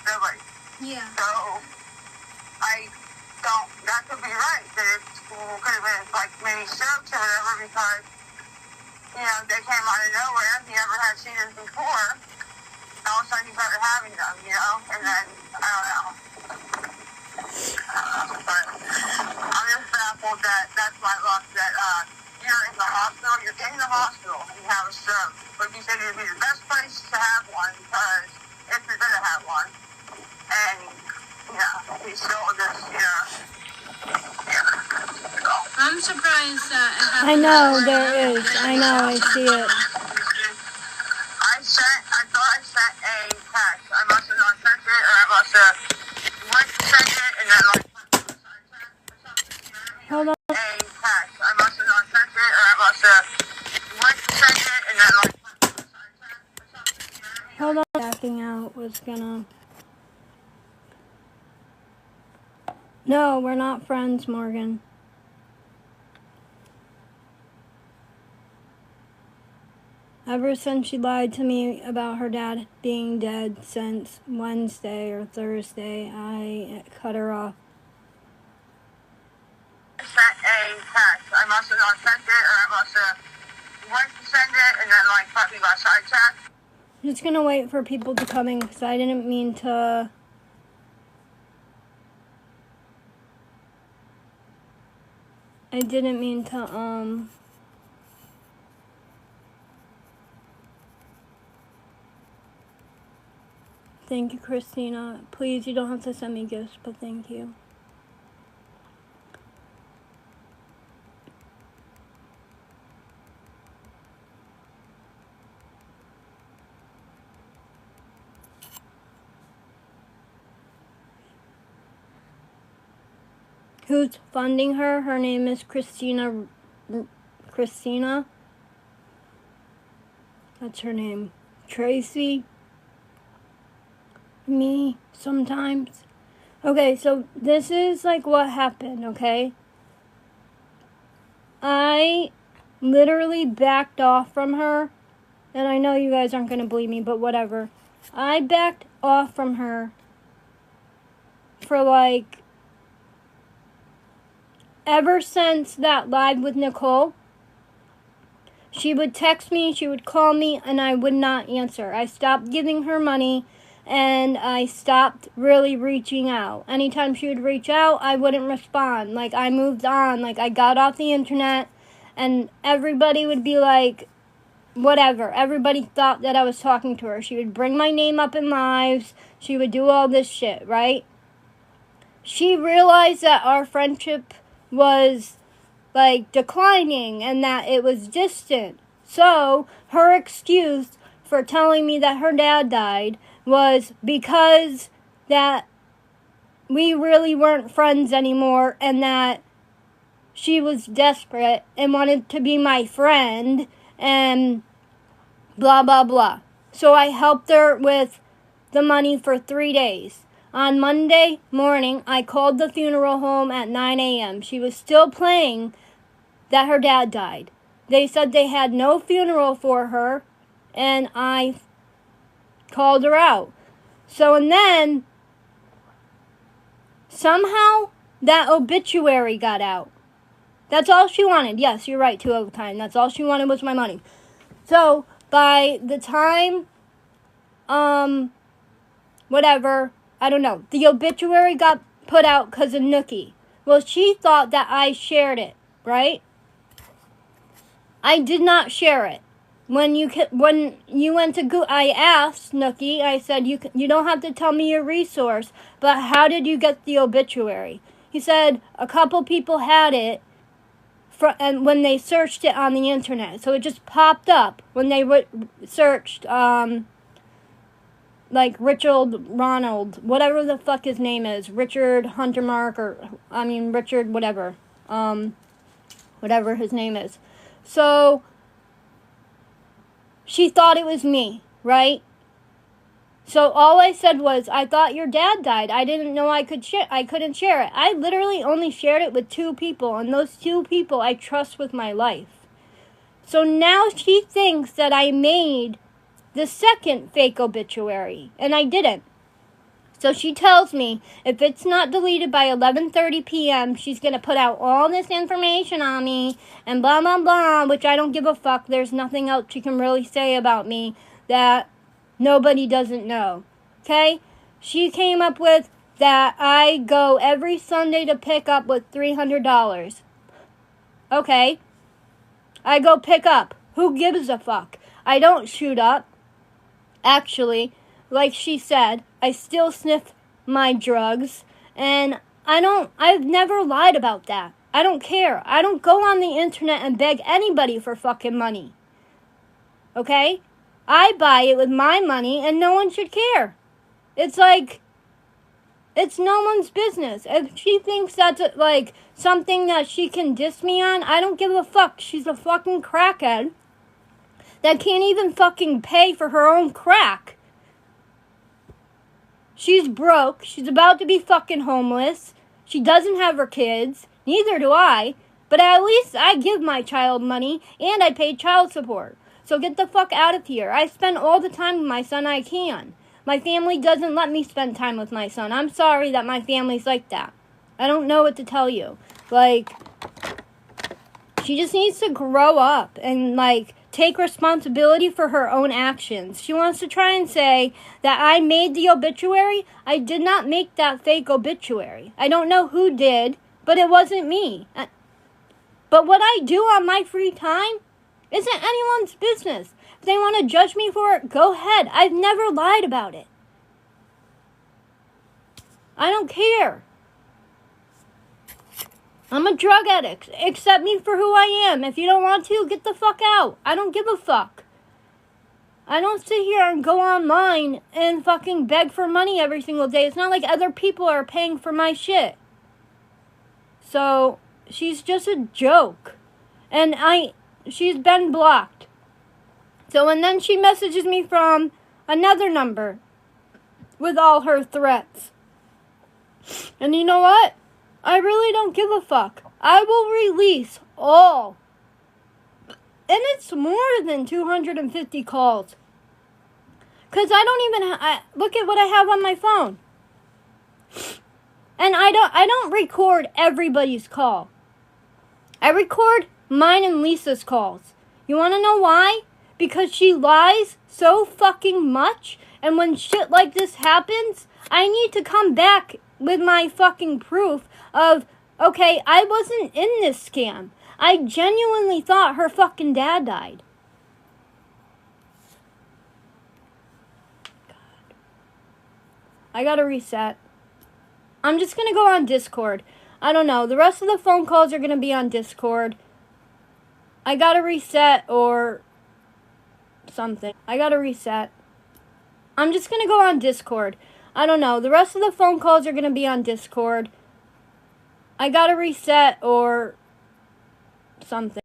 Nobody. Yeah. So, I don't, that could be right. That it could have been like maybe strokes or whatever because, they came out of nowhere. He never had seizures before. And all of a sudden he started having them, and then, I don't know. But I'm just baffled that that's my luck that, you're in the hospital, and you have a stroke. But you said it would be the best place to have one because if you're going to have one. And, he's still just, I'm surprised that it happened. I know, there is. I know, I see it. I thought I sent a text. I must have not sent it, or I must have went to send it, and then Hold on. a text. I must have not sent it, or I must have went to send it, and then Hold on. Backing out was gonna... No, we're not friends, Morgan. Ever since she lied to me about her dad being dead since Wednesday or Thursday, I cut her off. I sent a text. I must have not sent it, or I must have went to send it, and then probably got sidetracked. I'm just gonna wait for people to come in because I didn't mean to... Thank you, Christina. Please, you don't have to send me gifts, but thank you. Who's funding her? Her name is Christina. Christina? That's her name. Tracy? Me, sometimes. Okay, so this is what happened, okay? I literally backed off from her, and I know you guys aren't going to believe me, but whatever. I backed off from her for ever since that live with Nicole. She would text me, she would call me, and I would not answer. I stopped giving her money, and I stopped really reaching out. Anytime she would reach out, I wouldn't respond. I moved on. I got off the internet, and everybody would be whatever. Everybody thought that I was talking to her. She would bring my name up in lives. She would do all this shit, right? She realized that our friendship was declining and that it was distant. So her excuse for telling me that her dad died was because that we really weren't friends anymore and that she was desperate and wanted to be my friend and blah blah blah. So I helped her with the money for 3 days. On Monday morning, I called the funeral home at 9 a.m. She was still playing that her dad died. They said they had no funeral for her, and I called her out. So, and then, somehow, that obituary got out. That's all she wanted. Yes, you're right, 2 overtime. That's all she wanted was my money. So, by the time, whatever, I don't know, the obituary got put out because of Nookie. Well, she thought that I shared it, right? I did not share it. when you went to go, I asked Nookie. I said you don't have to tell me your resource, but how did you get the obituary? He said a couple people had it, and when they searched it on the internet, so it just popped up when they searched like Richard Ronald, whatever the fuck his name is, Richard Huntermark, Richard whatever, whatever his name is. So she thought it was me, right? So all I said was, I thought your dad died. I didn't know I couldn't share it. I literally only shared it with 2 people, and those 2 people I trust with my life. So now she thinks that I made the second fake obituary, and I didn't. So she tells me if it's not deleted by 11:30 p.m., she's going to put out all this information on me and blah, blah, blah, which I don't give a fuck. There's nothing else she can really say about me that nobody doesn't know. Okay? She came up with that I go every Sunday to pick up with $300. Okay. I go pick up. Who gives a fuck? I don't shoot up. Actually, like she said, I still sniff my drugs, and I've never lied about that. I don't care. I don't go on the internet and beg anybody for fucking money. Okay? I buy it with my money, and no one should care. It's like, it's no one's business. If she thinks that's like something that she can diss me on, I don't give a fuck. She's a fucking crackhead that can't even fucking pay for her own crack. She's broke. She's about to be fucking homeless. She doesn't have her kids. Neither do I. But at least I give my child money and I pay child support. So get the fuck out of here. I spend all the time with my son I can. My family doesn't let me spend time with my son. I'm sorry that my family's like that. I don't know what to tell you. Like, she just needs to grow up and, like, take responsibility for her own actions. She wants to try and say that I made the obituary. I did not make that fake obituary. I don't know who did, but it wasn't me. But what I do on my free time isn't anyone's business. If they want to judge me for it, go ahead. I've never lied about it. I don't care. I'm a drug addict. Accept me for who I am. If you don't want to, get the fuck out. I don't give a fuck. I don't sit here and go online and fucking beg for money every single day. It's not like other people are paying for my shit. So, she's just a joke. And she's been blocked. So, and then she messages me from another number with all her threats. And you know what? I really don't give a fuck. I will release all. And it's more than 250 calls. Because I don't even look at what I have on my phone. And I don't record everybody's call. I record mine and Lisa's calls. You want to know why? Because she lies so fucking much. And when shit like this happens, I need to come back with my fucking proof of, okay, I wasn't in this scam. I genuinely thought her fucking dad died. God. I gotta reset. I'm just gonna go on Discord. I don't know. The rest of the phone calls are gonna be on Discord. I gotta reset or something. I gotta reset. I'm just gonna go on Discord. I don't know. The rest of the phone calls are gonna be on Discord. I gotta reset or something.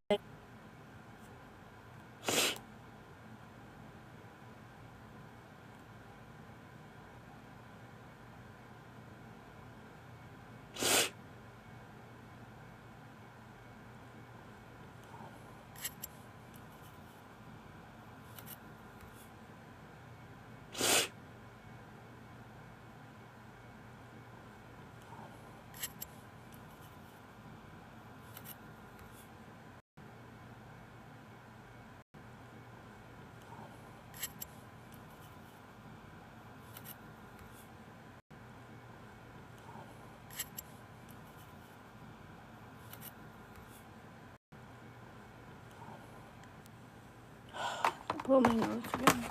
blow my nose again.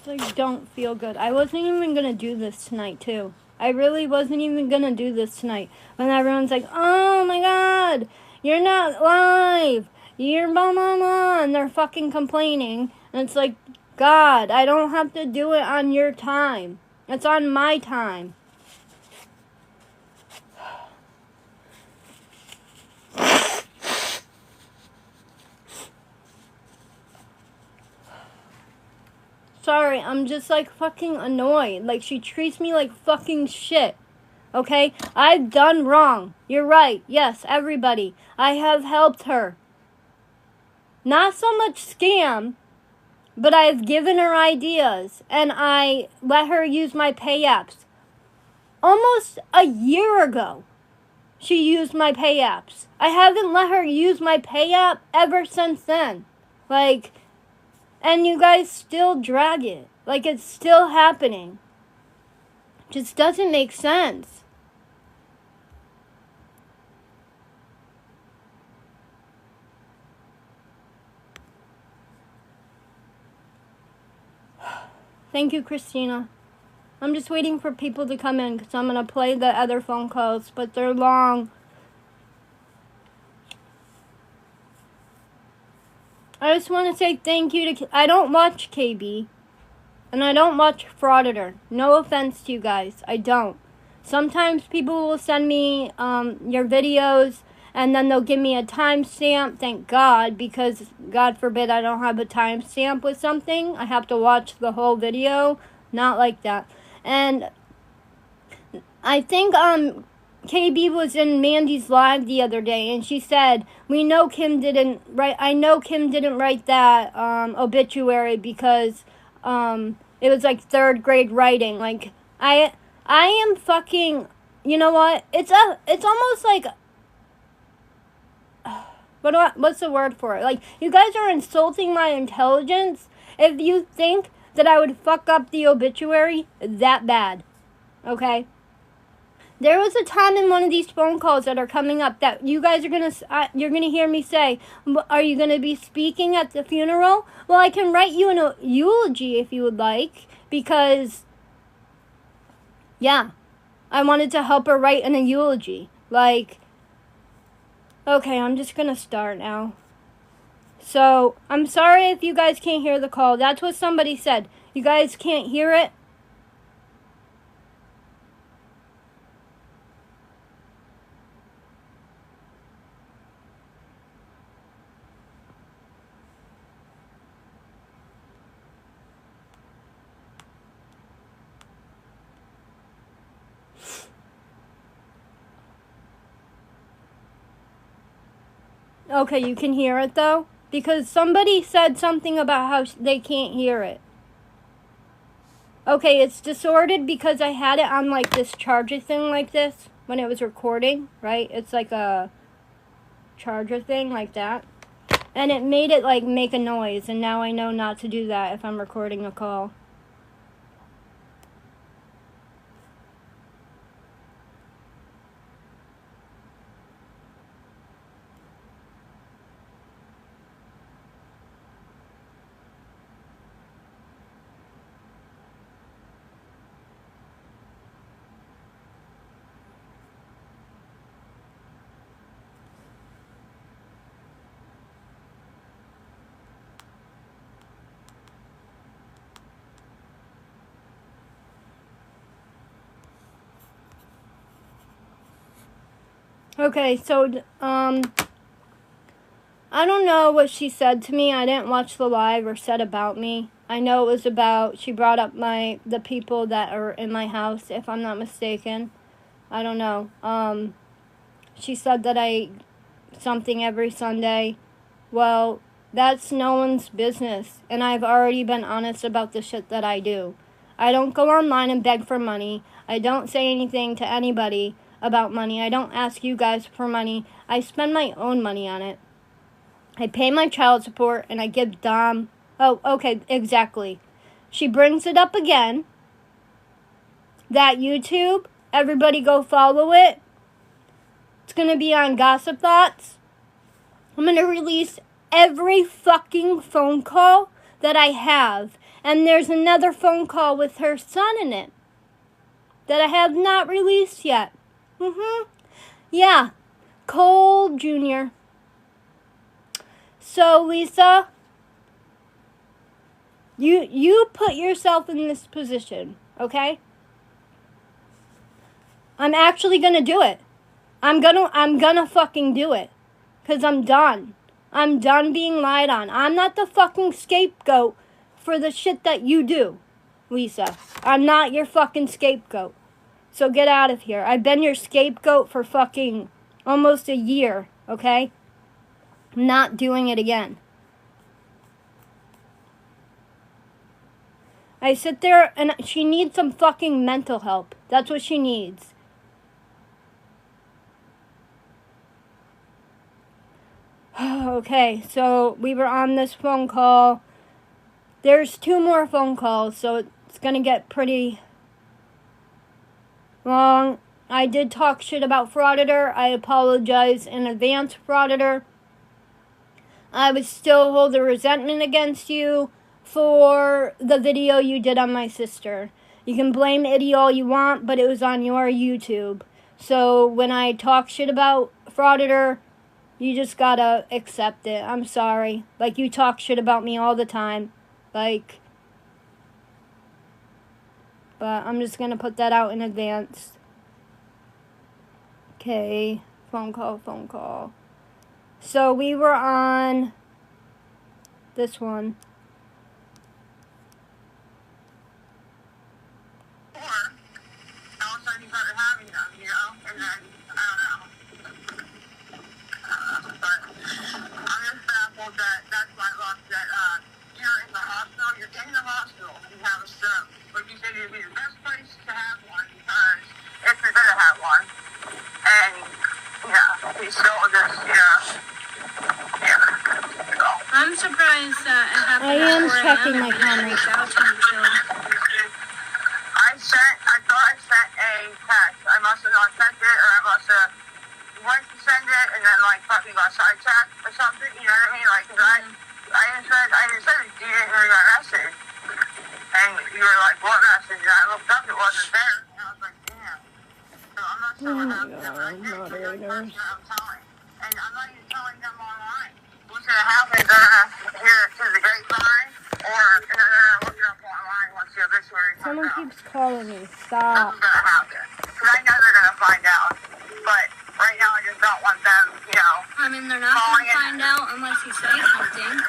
I don't feel good. I wasn't even gonna do this tonight, too. I really wasn't even gonna do this tonight. When everyone's like, oh my god, you're not live. You're blah blah blah. And they're fucking complaining. And it's like, God, I don't have to do it on your time. It's on my time. Sorry, I'm just like fucking annoyed. Like, she treats me like fucking shit. Okay? I've done wrong. You're right. Yes, everybody. I have helped her. Not so much scam, but I've given her ideas and I let her use my pay apps. Almost a year ago, she used my pay apps. I haven't let her use my pay app ever since then. Like, and you guys still drag it. Like, it's still happening. Just doesn't make sense. Thank you, Christina. I'm just waiting for people to come in because I'm going to play the other phone calls, but they're long. I just want to say thank you to... I don't watch KB. And I don't watch Frauditor. No offense to you guys. I don't. Sometimes people will send me your videos and then they'll give me a timestamp. Thank God, because God forbid I don't have a timestamp with something. I have to watch the whole video. Not like that. And I think KB was in Mandy's live the other day, and she said, I know Kim didn't write that obituary because it was like third grade writing. Like, I am fucking, you know what? It's almost like, what's the word for it? Like, you guys are insulting my intelligence if you think that I would fuck up the obituary that bad. Okay? There was a time in one of these phone calls that are coming up that you guys are you're gonna hear me say, are you gonna be speaking at the funeral? Well, I can write you a eulogy if you would like, because, yeah, I wanted to help her write in a eulogy. Like, okay, I'm just gonna start now. So, I'm sorry if you guys can't hear the call. That's what somebody said. You guys can't hear it? Okay, you can hear it though? Because somebody said something about how they can't hear it. Okay, it's distorted because I had it on like this charger thing like this when it was recording, right? It's like a charger thing like that. And it made it like make a noise, and now I know not to do that if I'm recording a call. Okay, so, I don't know what she said to me. I didn't watch the live or said about me. I know it was about, she brought up the people that are in my house, if I'm not mistaken. I don't know. She said that I something every Sunday. Well, that's no one's business, and I've already been honest about the shit that I do. I don't go online and beg for money. I don't say anything to anybody about money. I don't ask you guys for money. I spend my own money on it. I pay my child support, and I give Dom... Oh, okay, exactly. She brings it up again. That YouTube, everybody go follow it. It's going to be on Gossip Thoughts. I'm going to release every fucking phone call that I have. And there's another phone call with her son in it that I have not released yet. Yeah, Cole Jr. So, Lisa, you put yourself in this position, okay? I'm actually gonna do it. I'm gonna fucking do it. 'Cause I'm done. I'm done being lied on. I'm not the fucking scapegoat for the shit that you do, Lisa. I'm not your fucking scapegoat. So get out of here. I've been your scapegoat for fucking almost a year, okay? I'm not doing it again. I sit there and she needs some fucking mental help. That's what she needs. Okay, so we were on this phone call. There's 2 more phone calls, so it's gonna get pretty long. I did talk shit about Frauditor. I apologize in advance, Frauditor. I would still hold a resentment against you for the video you did on my sister. You can blame Itty all you want, but it was on your YouTube. So when I talk shit about Frauditor, you just gotta accept it. I'm sorry. Like, you talk shit about me all the time. Like, but I'm just gonna put that out in advance. Okay, phone call. So we were on this one. Or all of a sudden you started having them, you know? And then, I don't know. But I'm just baffled that that's my luck, that you're in the hospital, and you have a stroke. But you said it'd be the best place to have one because if you're going to have one. And, yeah, he's still just, I'm surprised that it happened. I am before checking my didn't comments. reach out to you, so. I thought I sent a text. I must have not sent it, or I must have went to send it and then like fucking got sidetracked or something. You know what I mean? Like, cause I didn't send it. You didn't hear my message, and you were like, "What message?" And I looked up, it wasn't there, and I was like, "Damn." So I'm not sure what happened. But I did for the person I'm telling, and I'm not even telling them online. What's gonna happen? They're gonna hear it through the grapevine, or they're gonna look it up online once the obituary comes Someone out. keeps calling me. This Stop. is gonna happen. Because I know they're gonna find out. But right now I just don't want them, you know. I mean, they're not going to find out unless you say something.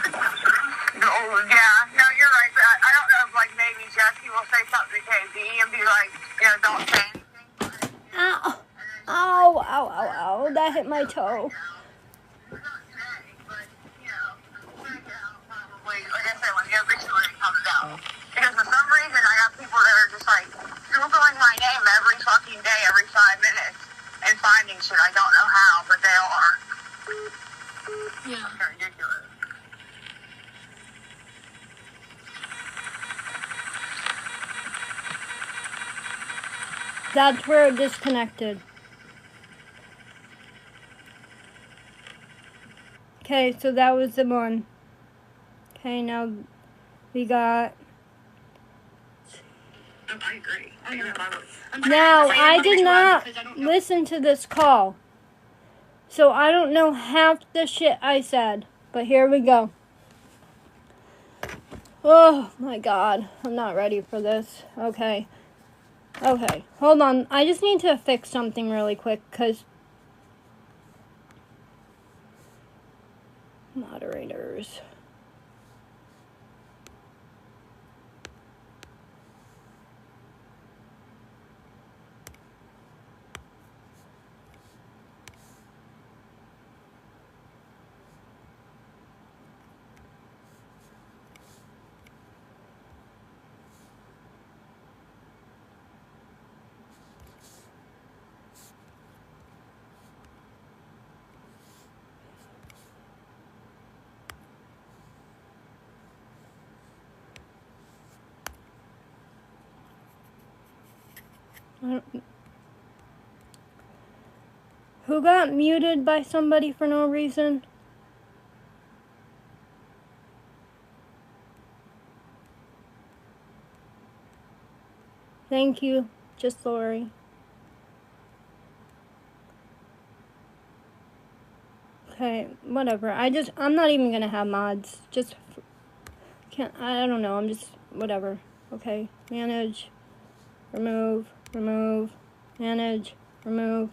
Yeah, no, you're right. But I don't know if like maybe Jesse will say something to KB and be like, you know, don't say anything. Ow. Ow. That hit my toe. Not today, but, you know, check it out probably, like I said, when the obituary comes out. Because for some reason I got people that are just like Googling my name every fucking day, every 5 minutes, and finding shit. I don't know how, but they are. Yeah. It's ridiculous. That's where it disconnected. Okay, so that was the one. Okay, now we got... I agree. Now, I did not listen to this call. So I don't know half the shit I said. But here we go. Oh my god. I'm not ready for this. Okay, hold on. I just need to fix something really quick because... Moderators. Who got muted by somebody for no reason? Thank you. Just Lori. Okay, whatever. I'm not even gonna have mods. Just I don't know. I'm just whatever. Okay, manage, remove, manage, remove.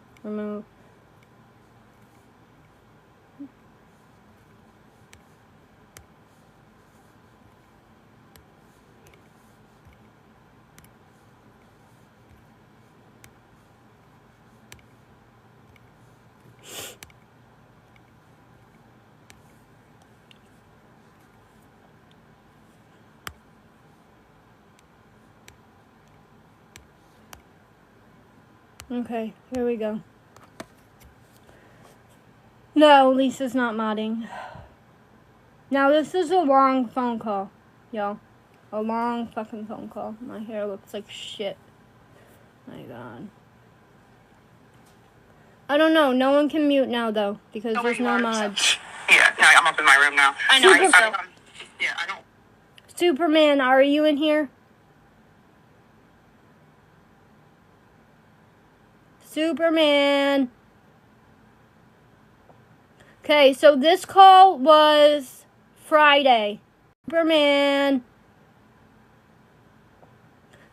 Okay, here we go. No, Lisa's not modding. Now this is a long phone call, y'all. A long fucking phone call. My hair looks like shit. My God. I don't know. No one can mute now though because there's no mods. Yeah, no, I'm up in my room now. I know. I don't. Superman, are you in here? Superman. Okay, so this call was Friday. Superman.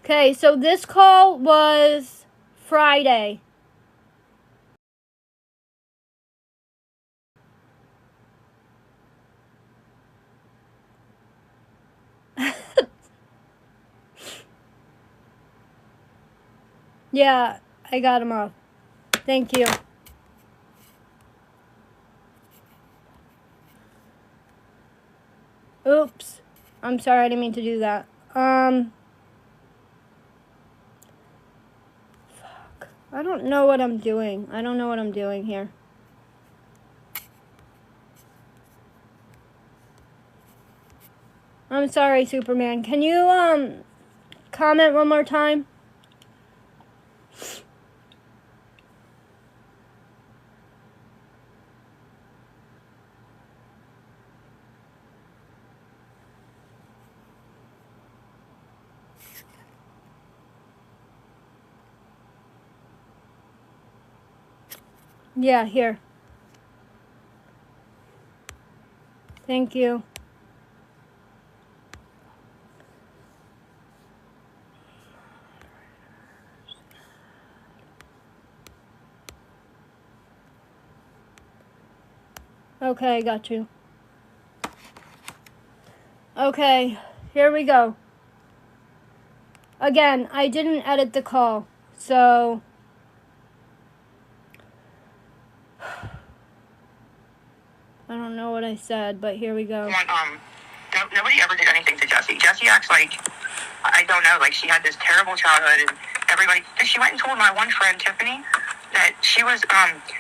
Okay, so this call was Friday. Yeah, I got him off. Thank you. Oops. I'm sorry, I didn't mean to do that. Fuck. I don't know what I'm doing. I don't know what I'm doing here. I'm sorry, Superman. Can you, comment one more time? Yeah, here. Thank you. Okay, got you. Okay, here we go. Again, I didn't edit the call, so... I don't know what I said, but here we go. Nobody ever did anything to Jessie. Jessie acts like, I don't know, like she had this terrible childhood and everybody, she went and told my one friend, Tiffany, that she was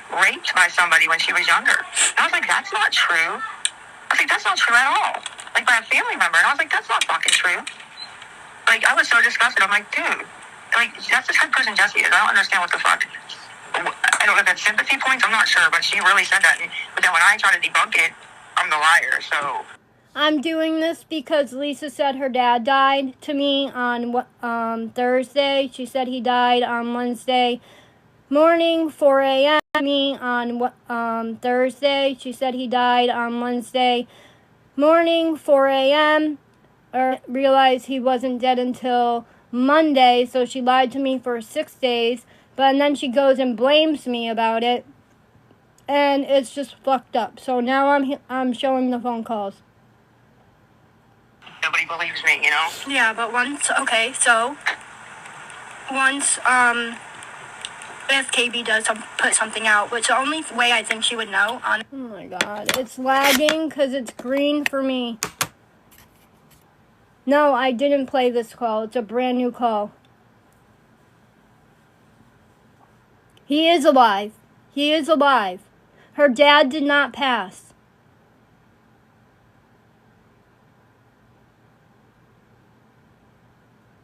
raped by somebody when she was younger. And I was like, that's not true. I was like, that's not true at all. Like by a family member. And I was like, that's not fucking true. Like I was so disgusted. I'm like, dude, like that's the type of person Jessie is. I don't understand what the fuck. I don't know if that's sympathy points, I'm not sure, but she really said that. But then when I try to debunk it, I'm the liar, so... I'm doing this because Lisa said her dad died to me on Thursday. She said he died on Wednesday morning, 4 a.m. Me on Thursday. She said he died on Wednesday morning, 4 a.m. Or realized he wasn't dead until Monday, so she lied to me for 6 days. But then she goes and blames me about it, and it's just fucked up. So now I'm showing the phone calls. Nobody believes me, you know? Yeah, but once if KB does put something out, which the only way I think she would know on. Oh my God, it's lagging because it's green for me. No, I didn't play this call. It's a brand new call. He is alive. He is alive. Her dad did not pass.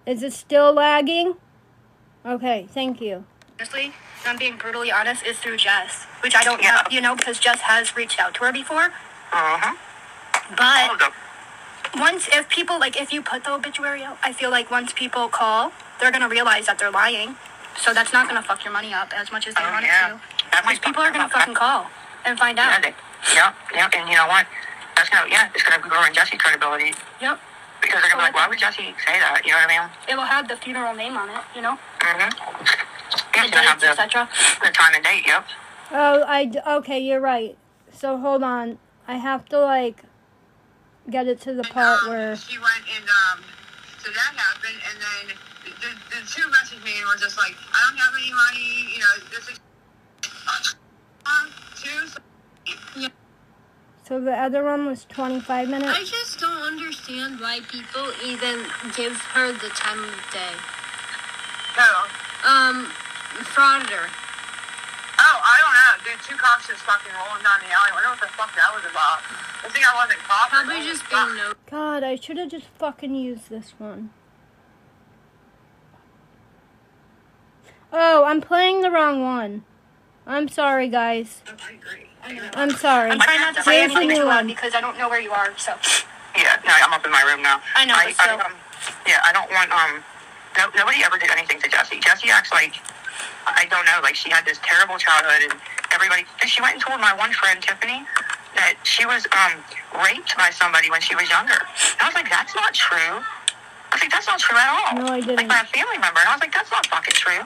Is it still lagging? Okay, thank you. Honestly, if I'm being brutally honest, is through Jess, which I don't know, because Jess has reached out to her before. Uh-huh. But if people, like, if you put the obituary out, I feel like once people call, they're going to realize that they're lying. So that's not going to fuck your money up as much as they want it to. Because people are going to fucking call and find out. Yep. And you know what? It's going to ruin Jesse's credibility. Yep. Because they're going to be like, why would Jesse say that? You know what I mean? It will have the funeral name on it, you know? Mm-hmm. The dates, etc. The time and date, yep. Oh, okay, you're right. So hold on. I have to, like, get it to the part where... She went and, so that happened, and then the two messaged me and were just like, I don't have any money, you know, this is... Yeah. So the other one was 25 minutes? I just don't understand why people even give her the time of day. Who? Frauder. Oh, I don't know. Dude, two cops just fucking rolling down the alley. I wonder what the fuck that was about. I think I wasn't cops. Probably just being no. God, I should have just fucking used this one. Oh, I'm playing the wrong one. I'm sorry, guys. I agree. I'm sorry. I'm trying not to say Here's the anything new too loud one. because I don't know where you are, so. Yeah, no, I'm up in my room now. I know, but still. I don't want, nobody ever did anything to Jessie. Jessie acts like, I don't know, like she had this terrible childhood and everybody, she went and told my one friend, Tiffany, that she was, raped by somebody when she was younger. And I was like, that's not true. I was like, that's not true at all. No, I didn't. Like by a family member. And I was like, that's not fucking true.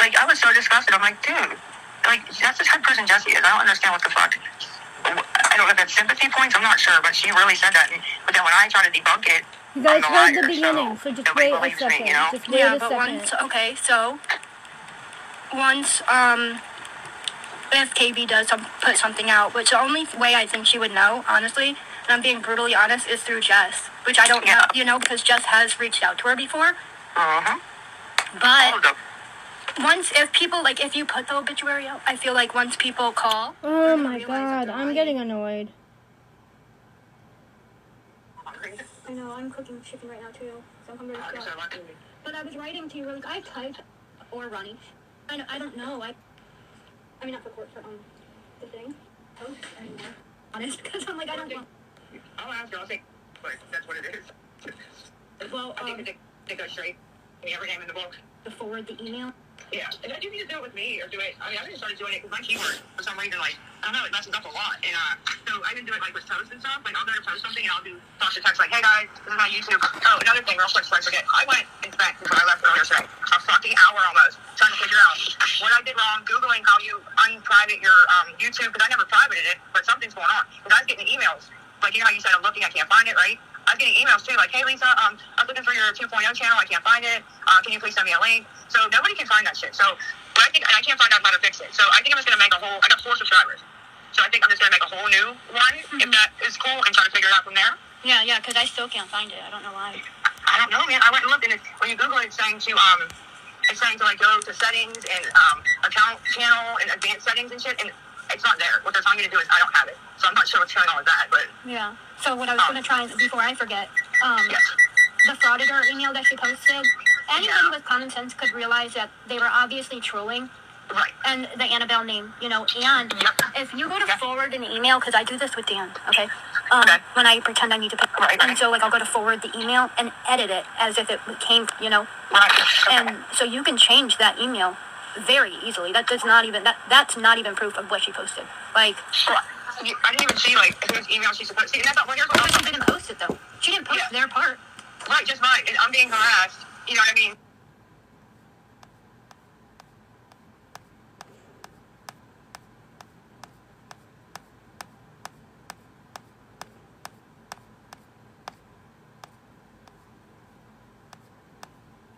Like, I was so disgusted. I'm like, dude, like, that's the type of person Jessie is. I don't understand what the fuck. I don't know if it's sympathy points. I'm not sure, but she really said that. But then when I try to debunk it, You guys I'm heard liar, the beginning, so just nobody wait a believes me, second. you know? Just wait Yeah, a but second. once, if KB does put something out, which the only way I think she would know, honestly, and I'm being brutally honest, is through Jess, which I don't know, you know, because Jess has reached out to her before. Uh-huh. But once, if people, like, if you put the obituary out, I feel like once people call, Oh my god, I'm getting annoyed. I know, I'm cooking chicken right now too, so I'm very stressed. But I was writing to you, like, I typed, or Ronnie. I don't know, I mean, not for court, for, the thing. Oh, anymore. Honest, because I'm like, I don't want. I'll ask her, I'll say, but that's what it is. Well, They go straight. Every name in the book. to forward the email. Yeah. And then you can just do it with me or do it. I mean, I just started doing it because my keyboard, for some reason, like, I don't know, it messes up a lot. And so I can do it like with posts and stuff. Like, I'll go to post something and I'll do Sasha text like, hey guys, this is my YouTube. Oh, another thing, real quick, before I forget. I went and spent, before I left earlier today, a fucking hour almost trying to figure out what I did wrong, Googling how you unprivate your YouTube, because I never privated it, but something's going on. Because I was getting emails. Like, you know how you said I'm looking, I can't find it, right? I was getting emails too, like, hey Lisa, I was looking for your 2.0 channel, I can't find it. Can you please send me a link? So nobody can find that shit. So, but I think, and I can't find out how to fix it. So I think I'm just gonna make I got 4 subscribers. So I think I'm just gonna make a whole new one, if that is cool, and try to figure it out from there. Yeah, because I still can't find it. I don't know why. I don't know, man. I went and looked, and when you Google it, it's saying to like go to settings and account channel and advanced settings and shit, and it's not there. What they're telling me to do is I don't have it. So I'm not sure what's going on with that, but Yeah. So what I was going to try, before I forget, yes. the frauditor email that she posted, anybody Yeah. with common sense could realize that they were obviously trolling. Right. And the Annabelle name, you know, and Yep. if you go to forward an email, because I do this with Dan, okay? Okay. When I pretend I need to pick, Right. and so, like, I'll go to forward the email and edit it as if it came, you know? Right. Okay. And so you can change that email very easily. That does not even, that's not even proof of what she posted. Like, I didn't even see, like, whose email she's supposed to see. And that's not, well, here's what she didn't post it, though. She didn't post their part. Right, just mine. And I'm being harassed. You know what I mean?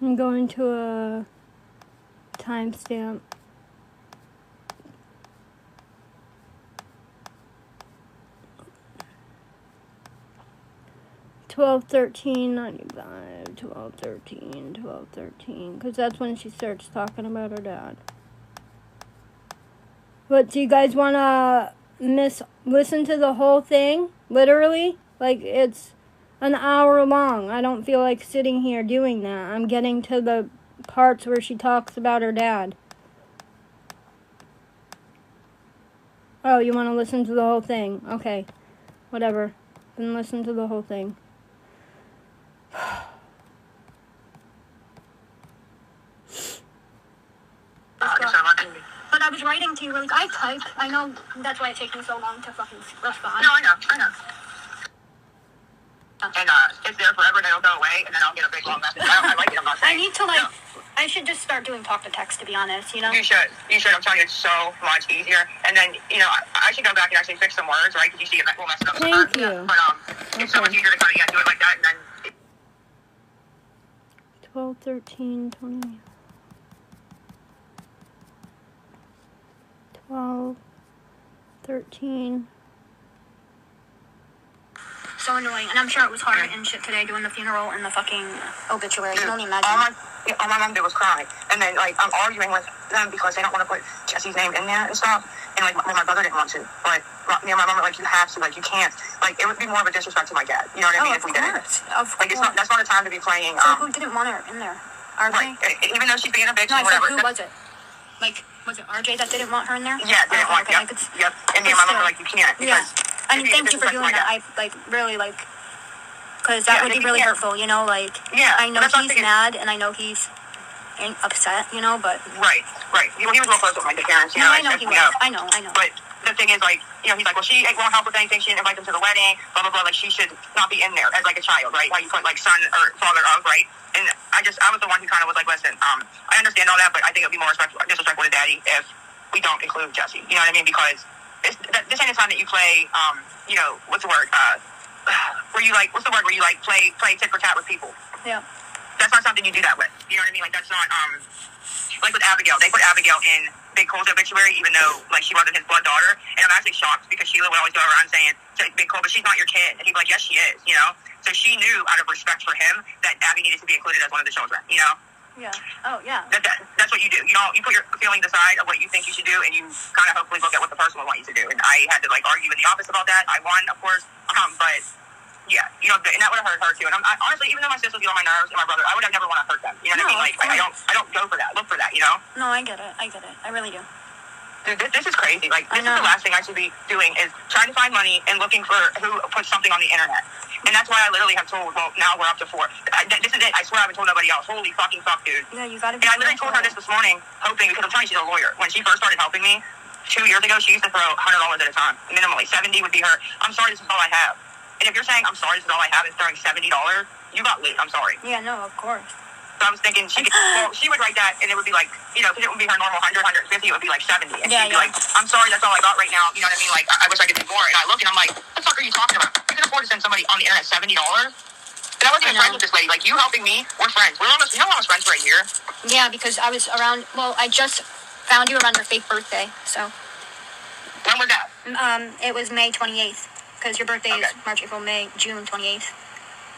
I'm going to a timestamp. $12.13.95, $12.13, because that's when she starts talking about her dad. But do you guys want to listen to the whole thing? Literally? Like, it's an hour long. I don't feel like sitting here doing that. I'm getting to the parts where she talks about her dad. Oh, you want to listen to the whole thing? Okay. Whatever. and listen to the whole thing. But I was writing to you really. I type. I know that's why it takes me so long to fucking respond. No, I know. And it's there forever, and it'll go away, and then I'll get a big long message. I like it. I'm not saying. I need to like. No. I should just start doing talk to text, to be honest. You know. You should. I'm telling you, it's so much easier. And then, I should go back and actually fix some words, right? Because you see it will mess it up. Thank you. But it's so much easier to kind of do it like that, and then. 12, 13, 20. 12, 13. So annoying, and I'm sure it was hard and shit today doing the funeral and the fucking obituary. You can only imagine. All my mom did was cry, and then like I'm arguing with them because they don't want to put Jesse's name in there and stuff. And like my brother didn't want to, but my mom were like, you have to, like you can't. Like it would be more of a disrespect to my dad. You know what I mean? If we did it. Of like course. that's not a time to be playing. So who didn't want her in there? RJ. Right. Even though she's being a bitch No, and whatever. Who was it? Like, was it RJ that didn't want her in there? Yeah, didn't want. Okay. Yep. And me and my mom were like, you can't. Yeah. I mean, thank you for doing that. I like really like. Because that would be really hurtful, you know, like, I know he's mad, and I know he's upset, you know, but... Right. He was real close with my parents, you know. I know he was. I know. But the thing is, like, he's like, well, she won't help with anything, she didn't invite them to the wedding, blah, blah, blah, like, she should not be in there as, like, a child, right? Why you put, like, son or father of, right? And I was the one who kind of was like, listen, I understand all that, but I think it would be more disrespectful to Daddy if we don't include Jesse, you know what I mean? Because this ain't the time that you play, what's the word, where you like, what's the word where you like play tit for tat with people? Yeah. That's not something you do that with. You know what I mean? Like that's not like with Abigail. They put Abigail in Big Cole's obituary, even though like she wasn't his blood daughter. And I'm actually shocked because Sheila would always go around saying to Big Cole, but she's not your kid. And he'd be like, yes, she is. You know. So she knew out of respect for him that Abby needed to be included as one of the children. You know. Yeah. Oh, yeah. That's what you do. You put your feelings aside of what you think you should do, and you kind of hopefully look at what the person would want you to do. And I had to like argue in the office about that. I won, of course, but yeah, and that would have hurt her too. And honestly, even though my sister was on my nerves and my brother, I would have never want to hurt them. You know what I mean? Like I don't go for that. Look for that. You know? No, I get it. I really do. Dude, this is crazy. Like this is the last thing I should be doing is trying to find money and looking for who puts something on the internet. And that's why I literally have told, well, now we're up to 4. This is it. I swear I haven't told nobody else. Holy fucking fuck, dude. Yeah, you gotta be And I literally told her this morning, hoping, because I'm telling you, she's a lawyer. When she first started helping me 2 years ago, she used to throw $100 at a time, minimally. 70 would be her, I'm sorry, this is all I have. And if you're saying, I'm sorry, this is all I have, and throwing $70, you got lit. I'm sorry. Yeah, no, of course. So I was thinking she would write that, and it would be like, because it wouldn't be her normal 100, 150, it would be like 70. And she'd be like, I'm sorry, that's all I got right now. You know what I mean? Like, I wish I could do more. And I look, and I'm like, what the fuck are you talking about? You can afford to send somebody on the internet $70? And I wasn't even friends with this lady. Like, you helping me, we're friends. We're almost friends for a year. Yeah, because I was around, I just found you around your fake birthday, so. When was that? It was May 28th, because your birthday is March, April, May, June 28th.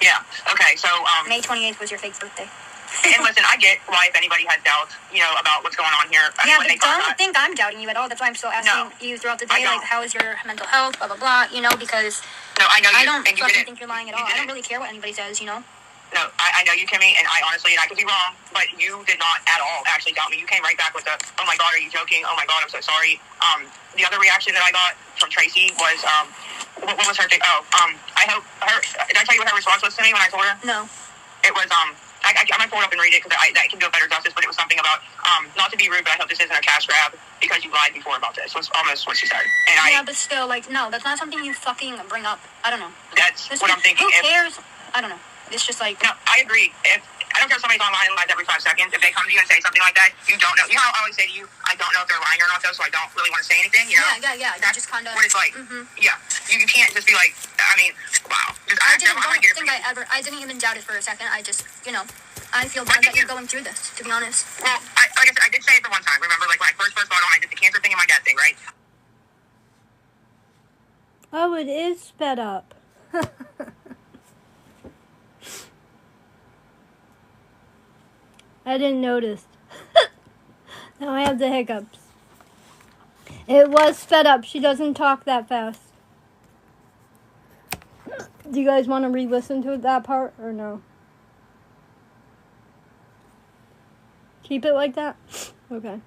Yeah, okay, so, May 28th was your fake birthday. And listen, I get why if anybody has doubts, about what's going on here. Yeah, but don't think I'm doubting you at all. That's why I'm still asking you throughout the day, like, how is your mental health, blah, blah, blah, because no, I know you. I don't fucking think you're lying at all. I don't really care what anybody says, No, I know you, Kimmy, and I honestly, and I could be wrong, but you did not at all actually doubt me. You came right back with the, oh my God, are you joking? Oh my God, I'm so sorry. The other reaction that I got from Tracy was, what was her thing? I hope did I tell you what her response was to me when I told her? No. It was, I might pull it up and read it because that can do a better justice, but it was something about, not to be rude, but I hope this isn't a cash grab because you lied before about this, was almost what she said. And but still, like, no, that's not something you fucking bring up. I don't know. That's what I'm thinking. Who cares? I don't know. It's just like... No, I agree. I don't care if somebody's online and lies every 5 seconds. If they come to you and say something like that, you don't know. You know how I always say to you, I don't know if they're lying or not, though, so I don't really want to say anything, you know? Yeah. That's just kind of... what it's like. Yeah. You can't just be like, I mean, wow. I didn't even doubt it for a second. I just, I feel bad that you're going through this, to be honest. Well, like I said, I did say it the one time. Remember, like, when I first got on, I did the cancer thing and my dad thing, right? Oh, it is sped up. I didn't notice. Now I have the hiccups. It was sped up. She doesn't talk that fast. Do you guys want to re-listen to that part or no? Keep it like that? Okay.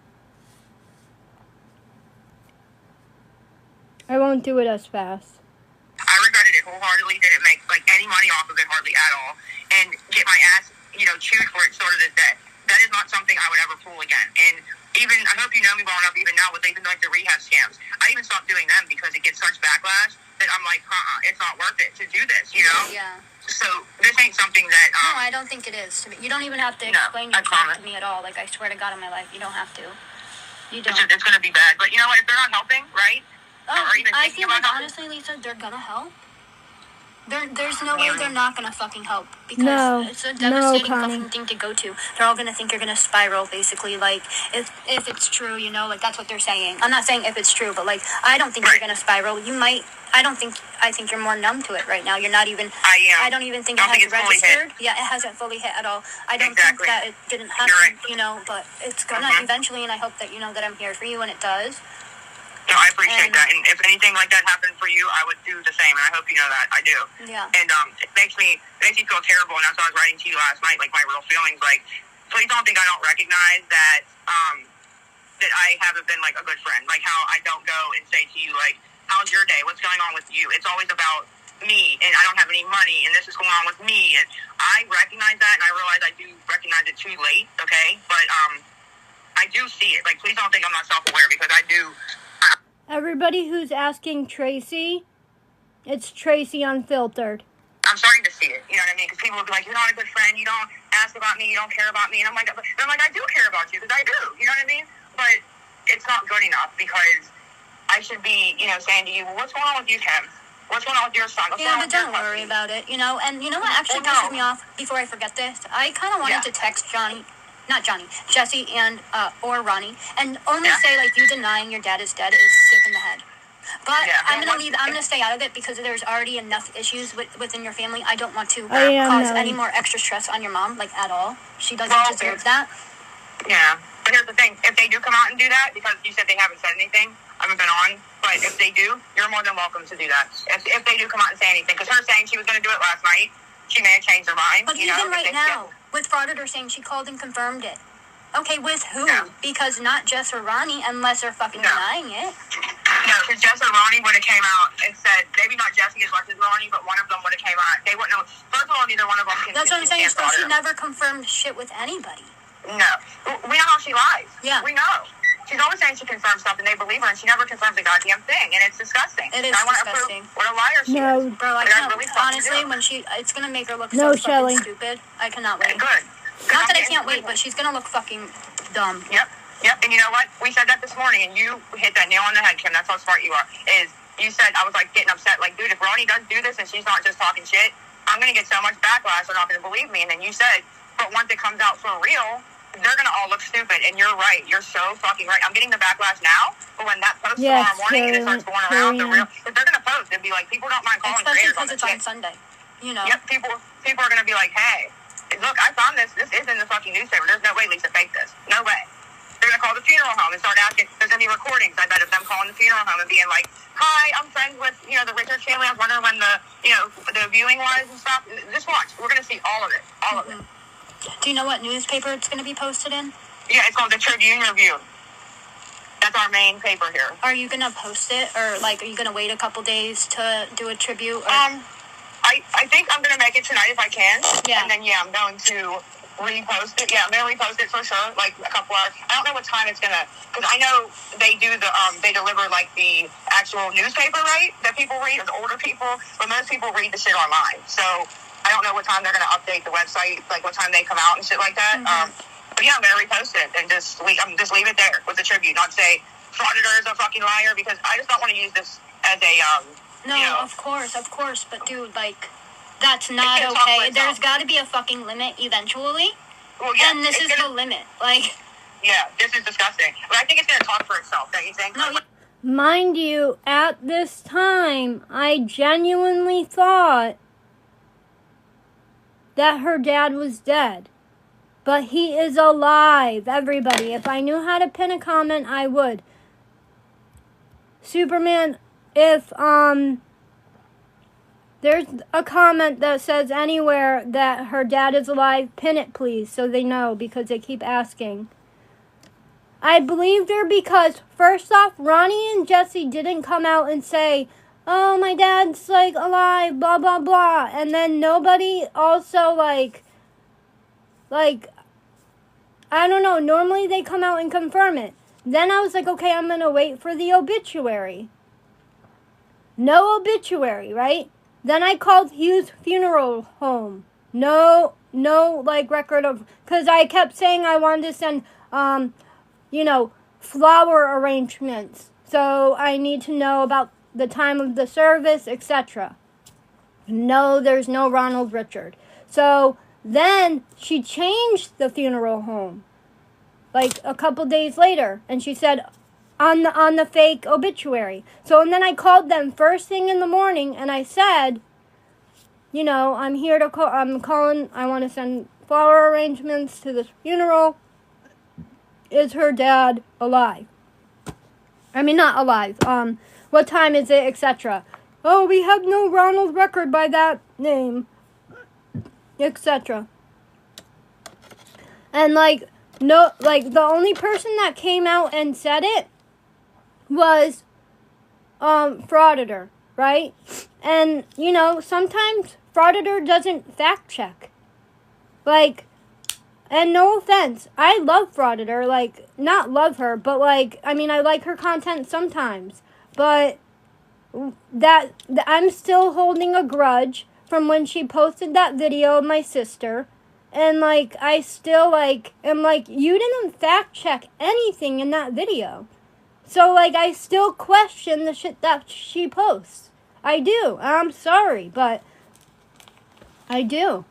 I won't do it as fast. I regretted it wholeheartedly, didn't make like any money off of it hardly at all, and get my ass, chewed for it sort of this day. That is not something I would ever pull again. And even, I hope you know me well enough, even now with even like the rehab scams, I even stopped doing them because it gets such backlash that I'm like, it's not worth it to do this, Yeah. So this ain't something that. No, I don't think it is. You don't even have to explain yourself to me at all. Like, I swear to God in my life, you don't have to. You don't. It's going to be bad. But you know what? If they're not helping, right? I feel like, honestly, Lisa, they're going to help. There's no way they're not going to fucking help. Because it's a devastating fucking thing to go to. They're all going to think you're going to spiral, basically. Like, if it's true, like, that's what they're saying. I'm not saying if it's true, but, like, I don't think you're going to spiral. You might. I think you're more numb to it right now. You're not even. I don't even think it has registered. Yeah, it hasn't fully hit at all. I don't think that it didn't happen, but it's gonna eventually, and I hope that that I'm here for you when it does. No, I appreciate that. And if anything like that happened for you, I would do the same, and I hope you know that. I do. Yeah. And it makes me feel terrible, and that's why I was writing to you last night, like my real feelings. Like, please don't think I don't recognize that that I haven't been like a good friend. Like how I don't go and say to you like, how's your day? What's going on with you? It's always about me, and I don't have any money, and this is going on with me, and I recognize that, and I realize I do recognize it too late, okay? But I do see it. Like, please don't think I'm not self-aware, because I do. Everybody who's asking Tracy, it's Tracy Unfiltered. I'm starting to see it, you know what I mean? Because people will be like, you're not a good friend, you don't ask about me, you don't care about me, and I'm like, I do care about you, because I do, you know what I mean? But it's not good enough, because I should be, saying to you, well, what's going on with you, Kim? What's going on with your son? But don't worry about it, And you know what actually pisses me off, before I forget this? I kind of wanted to text Jesse and, or Ronnie, and only say, like, you denying your dad is dead is sick in the head. But I'm going to stay out of it because there's already enough issues within your family. I don't want to cause any more extra stress on your mom, like, at all. She doesn't deserve that. Yeah. But here's the thing. If they do come out and do that, because you said they haven't said anything, I haven't been on, but if they do, you're more than welcome to do that. If they do come out and say anything, because her saying she was going to do it last night, she may have changed her mind. But even right now, with Frauditor saying she called and confirmed it. Okay, with who? No. Because not Jess or Ronnie, unless they're fucking denying it. No, because Jess or Ronnie would have came out and said, maybe not Jesse as much as Ronnie, but one of them would have came out. They wouldn't know. First of all, neither one of them can. That's what I'm saying. So she never confirmed shit with anybody. No. We know how she lies. Yeah. We know. She's always saying she confirms stuff and they believe her, and she never confirms a goddamn thing, and it's disgusting. It is disgusting. What a liar she is. Bro, I can't. Honestly, when it's going to make her look so fucking stupid. I cannot wait. Good. Not that I can't wait, but she's going to look fucking dumb. Yep. And you know what? We said that this morning, and you hit that nail on the head, Kim. That's how smart you are. You said, I was like getting upset, like, dude, if Ronnie does do this and she's not just talking shit, I'm going to get so much backlash, they're not going to believe me. And then you said, but once it comes out for real, they're going to all look stupid. And you're right. You're so fucking right. I'm getting the backlash now, but when that post tomorrow morning and it starts going around, if they're going to post, it'd be like, people don't mind calling creators on this shit. Especially because it's on Sunday, Yep, people are going to be like, hey, look, I found this. This is in the fucking newspaper. There's no way Lisa faked this. No way. They're going to call the funeral home and start asking, there's going to be recordings, I bet, of them calling the funeral home and being like, hi, I'm friends with, the Richards family. I was wondering when the viewing was and stuff. Just watch. We're going to see all of it. All of it. Do you know what newspaper it's going to be posted in? Yeah, it's called the Tribune Review. That's our main paper here. Are you going to post it? Or, like, are you going to wait a couple days to do a tribute? Or? I think I'm going to make it tonight if I can. Yeah. And then, I'm going to repost it. Yeah, I'm going to repost it for sure, like a couple hours. I don't know what time it's going to, because I know they do they deliver, like, the actual newspaper, right, that people read, or the older people, but most people read the shit online. So I don't know what time they're going to update the website, like what time they come out and shit like that. But yeah, I'm going to repost it and just leave it there with the tribute, not say Frauditor is a fucking liar, because I just don't want to use this as a, of course, but dude, like, that's not okay. There's got to be a fucking limit eventually. Well, yeah, and this is the limit. Like, yeah, this is disgusting. But I think it's going to talk for itself, don't you think? No. Mind you, at this time, I genuinely thought that her dad was dead. But he is alive, everybody. If I knew how to pin a comment, I would. Superman, if, there's a comment that says anywhere that her dad is alive, pin it, please, so they know, because they keep asking. I believed her because, first off, Ronnie and Jesse didn't come out and say, oh, my dad's, like, alive, blah, blah, blah. And then nobody also, like, I don't know, normally they come out and confirm it. Then I was like, okay, I'm going to wait for the obituary. No obituary, right? Then I called Hughes Funeral Home. No, like, record of, because I kept saying I wanted to send, flower arrangements. So I need to know about the time of the service, etc. No, there's no Ronald Richard. So then she changed the funeral home, like a couple days later, and she said on the fake obituary. So and then I called them first thing in the morning, and I said, I'm here to call. I'm calling. I want to send flower arrangements to this funeral. Is her dad alive? I mean, not alive. What time is it, etc. Oh, we have no Ronald record by that name, etc. And no, the only person that came out and said it was Frauditor, right? And sometimes Frauditor doesn't fact check. And no offense, I love Frauditor, not love her, but I like her content sometimes, but I'm still holding a grudge from when she posted that video of my sister, and I still am you didn't fact check anything in that video, so I still question the shit that she posts. I do. I'm sorry, but I do.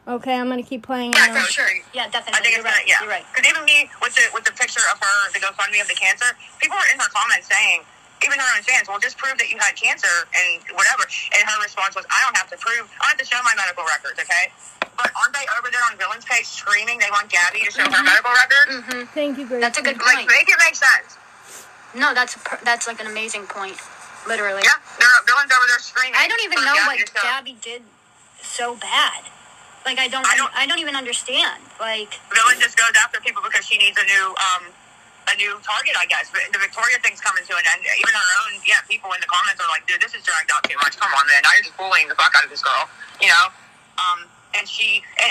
Okay, I'm gonna keep playing it. Yeah, now. for sure. Yeah, definitely. I think You're right. You're right. Because even me, with the picture of her, the GoFundMe of the cancer, people were in her comments saying, even her own fans, well, just prove that you had cancer and whatever. And her response was, I don't have to show my medical records, okay? But aren't they over there on Villain's page screaming they want Gabby to show her medical records? Mm-hmm. Thank you, Grace. That's a good point. Make it make sense. No, that's an amazing point. Literally. Yeah, Villain's over there screaming. I don't even know what Gabby did so bad. I don't even understand. Villain just goes after people because she needs a new target, I guess. But the Victoria thing's coming to an end. Even her own, people in the comments are like, dude, this is dragged out too much. Come on, man. Now you're just bullying the fuck out of this girl. And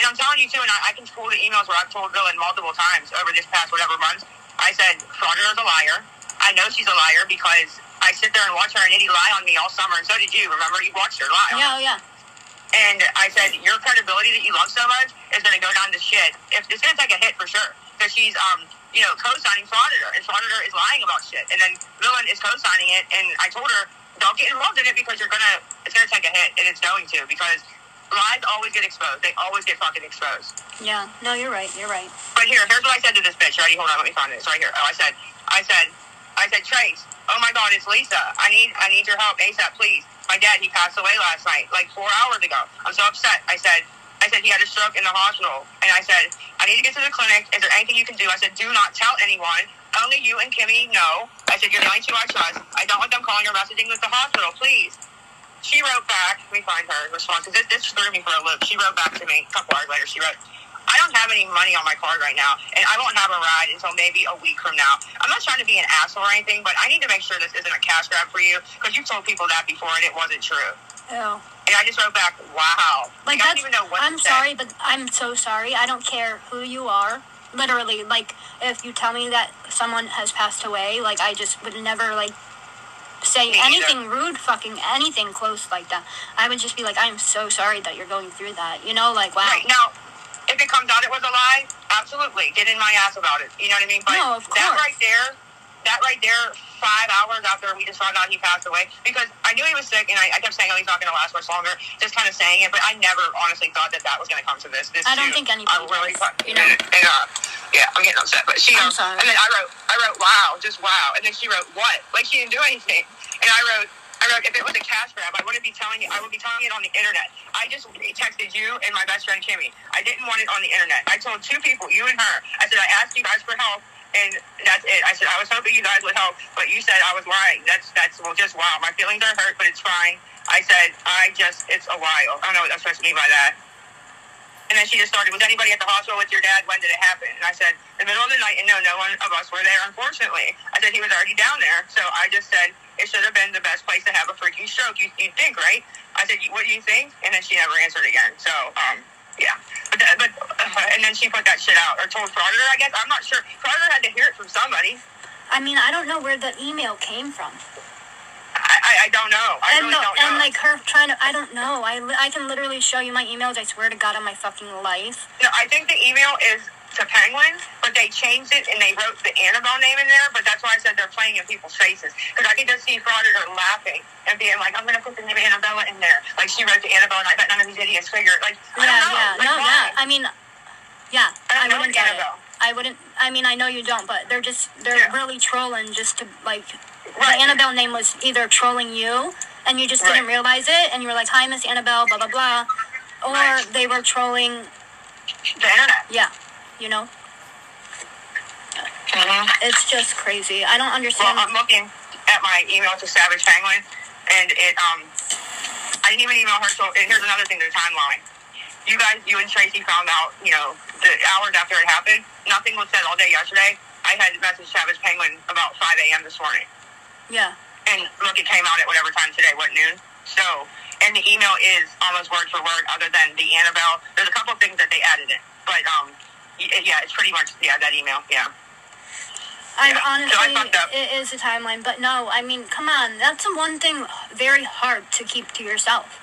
I'm telling you too, and I can pull the emails where I've told Villain multiple times over this past whatever months. I said, Frauditor's a liar. I know she's a liar because I sit there and watch her and Nitty lie on me all summer, and so did you. Remember, you watched her lie. Yeah. And I said, your credibility that you love so much is going to go down to shit. It's going to take a hit for sure. Because she's, co-signing Frauditor. And Frauditor is lying about shit. And then Villain is co-signing it. And I told her, don't get involved in it because it's going to take a hit. And it's going to. Because lies always get exposed. They always get fucking exposed. Yeah. No, you're right. But here's what I said to this bitch. Ready? Hold on. Let me find it. It's right here. Oh, I said, Trace, oh my God, it's Lisa. I need your help ASAP, please. My dad, he passed away last night, 4 hours ago. I'm so upset. I said he had a stroke in the hospital. And I said, I need to get to the clinic. Is there anything you can do? I said, do not tell anyone. Only you and Kimmy know. I said, you're the only two I trust. I don't want them calling or messaging with the hospital, please. She wrote back. Let me find her response. Because this threw me for a loop. She wrote back to me a couple hours later. She wrote, I don't have any money on my card right now, and I won't have a ride until maybe a week from now. I'm not trying to be an asshole or anything, but I need to make sure this isn't a cash grab for you, because you've told people that before, and it wasn't true. Oh. And I just wrote back, wow. I don't even know what to say. Sorry, but I'm so sorry. I don't care who you are. Literally, if you tell me that someone has passed away, I just would never, say anything rude, fucking anything close like that. I would just be like, I'm so sorry that you're going through that. Wow. Right, now, if it comes out it was a lie, absolutely, get in my ass about it. You know what I mean? But no, of course. That right there, 5 hours after we just found out he passed away, because I knew he was sick, and I kept saying, oh, he's not going to last much longer, just kind of saying it, but I never honestly thought that was going to come to this. I don't think anybody does, yeah, I'm getting upset, but I'm sorry. And then I wrote, wow, just wow, and then she wrote, what? She didn't do anything, and I wrote, if it was a cash grab, I wouldn't be telling you. I would be telling it on the internet. I just texted you and my best friend Kimmy. I didn't want it on the internet. I told two people, you and her. I said I asked you guys for help, and that's it. I said I was hoping you guys would help, but you said I was lying. That's just wow. My feelings are hurt, but it's fine. I said it's a while. I don't know what that's supposed to mean by that. And then she just started, was anybody at the hospital with your dad? When did it happen? And I said, the middle of the night, and no one of us were there, unfortunately. I said he was already down there. So I just said, it should have been the best place to have a freaking stroke. You'd think, right? I said, what do you think? And then she never answered again. So, yeah. But and then she put that shit out, or told Frauditor, I guess. I'm not sure. Frauditor had to hear it from somebody. I mean, I don't know where the email came from. I don't know. I really don't know. And like her trying to, I don't know. I can literally show you my emails. I swear to God on my fucking life. No, I think the email is to Penguin, but they changed it and they wrote the Annabelle name in there. But that's why I said they're playing in people's faces, because I can just see Frauditor laughing and being like, "I'm gonna put the name of Annabella in there." Like she wrote to Annabelle, and I bet none of these idiots figured. Like, I don't know. Why? I mean, yeah, I wouldn't get Annabelle. it. I wouldn't. I mean, I know you don't, but they're really trolling just to like. Right. The Annabelle name was either trolling you, and you just didn't realize it, and you were like, "Hi, Miss Annabelle," blah blah blah, or they were trolling the internet. Yeah, you know. Mm-hmm. It's just crazy. I don't understand. Well, I'm looking at my email to Savage Penguin, and it I didn't even email her. So, and here's another thing: the timeline. You and Tracy found out, the hours after it happened. Nothing was said all day yesterday. I had messaged Savage Penguin about 5 a.m. this morning. Yeah. And look, it came out at whatever time today, noon? So, and the email is almost word for word, other than the Annabelle. There's a couple of things that they added in. But, yeah, it's pretty much, that email, yeah. Honestly, it is a timeline, but no, I mean, come on. That's the one thing very hard to keep to yourself.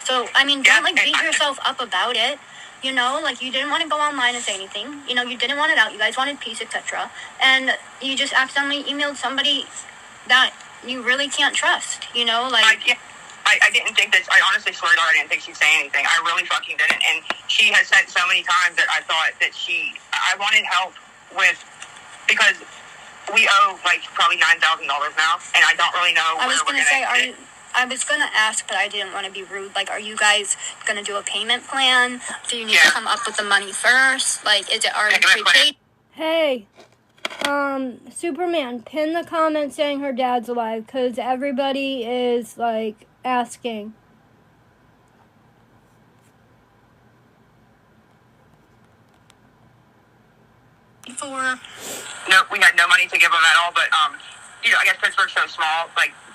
So, I mean, don't, beat yourself up about it. You didn't want to go online and say anything. You didn't want it out. You guys wanted peace, etc. And you just accidentally emailed somebody that you really can't trust, I didn't think that. I honestly swear to God, I didn't think she'd say anything. I really fucking didn't. And she has said so many times that I thought that I wanted help with, because we owe, probably $9,000 now, and I don't really know where we're going to say, I was going to ask, but I didn't want to be rude. Are you guys going to do a payment plan? Do you need to come up with the money first? Is it already prepaid? Hey, Superman, pin the comment saying her dad's alive, because everybody is, asking. No, we had no money to give them at all, but, I guess Pittsburgh's so small,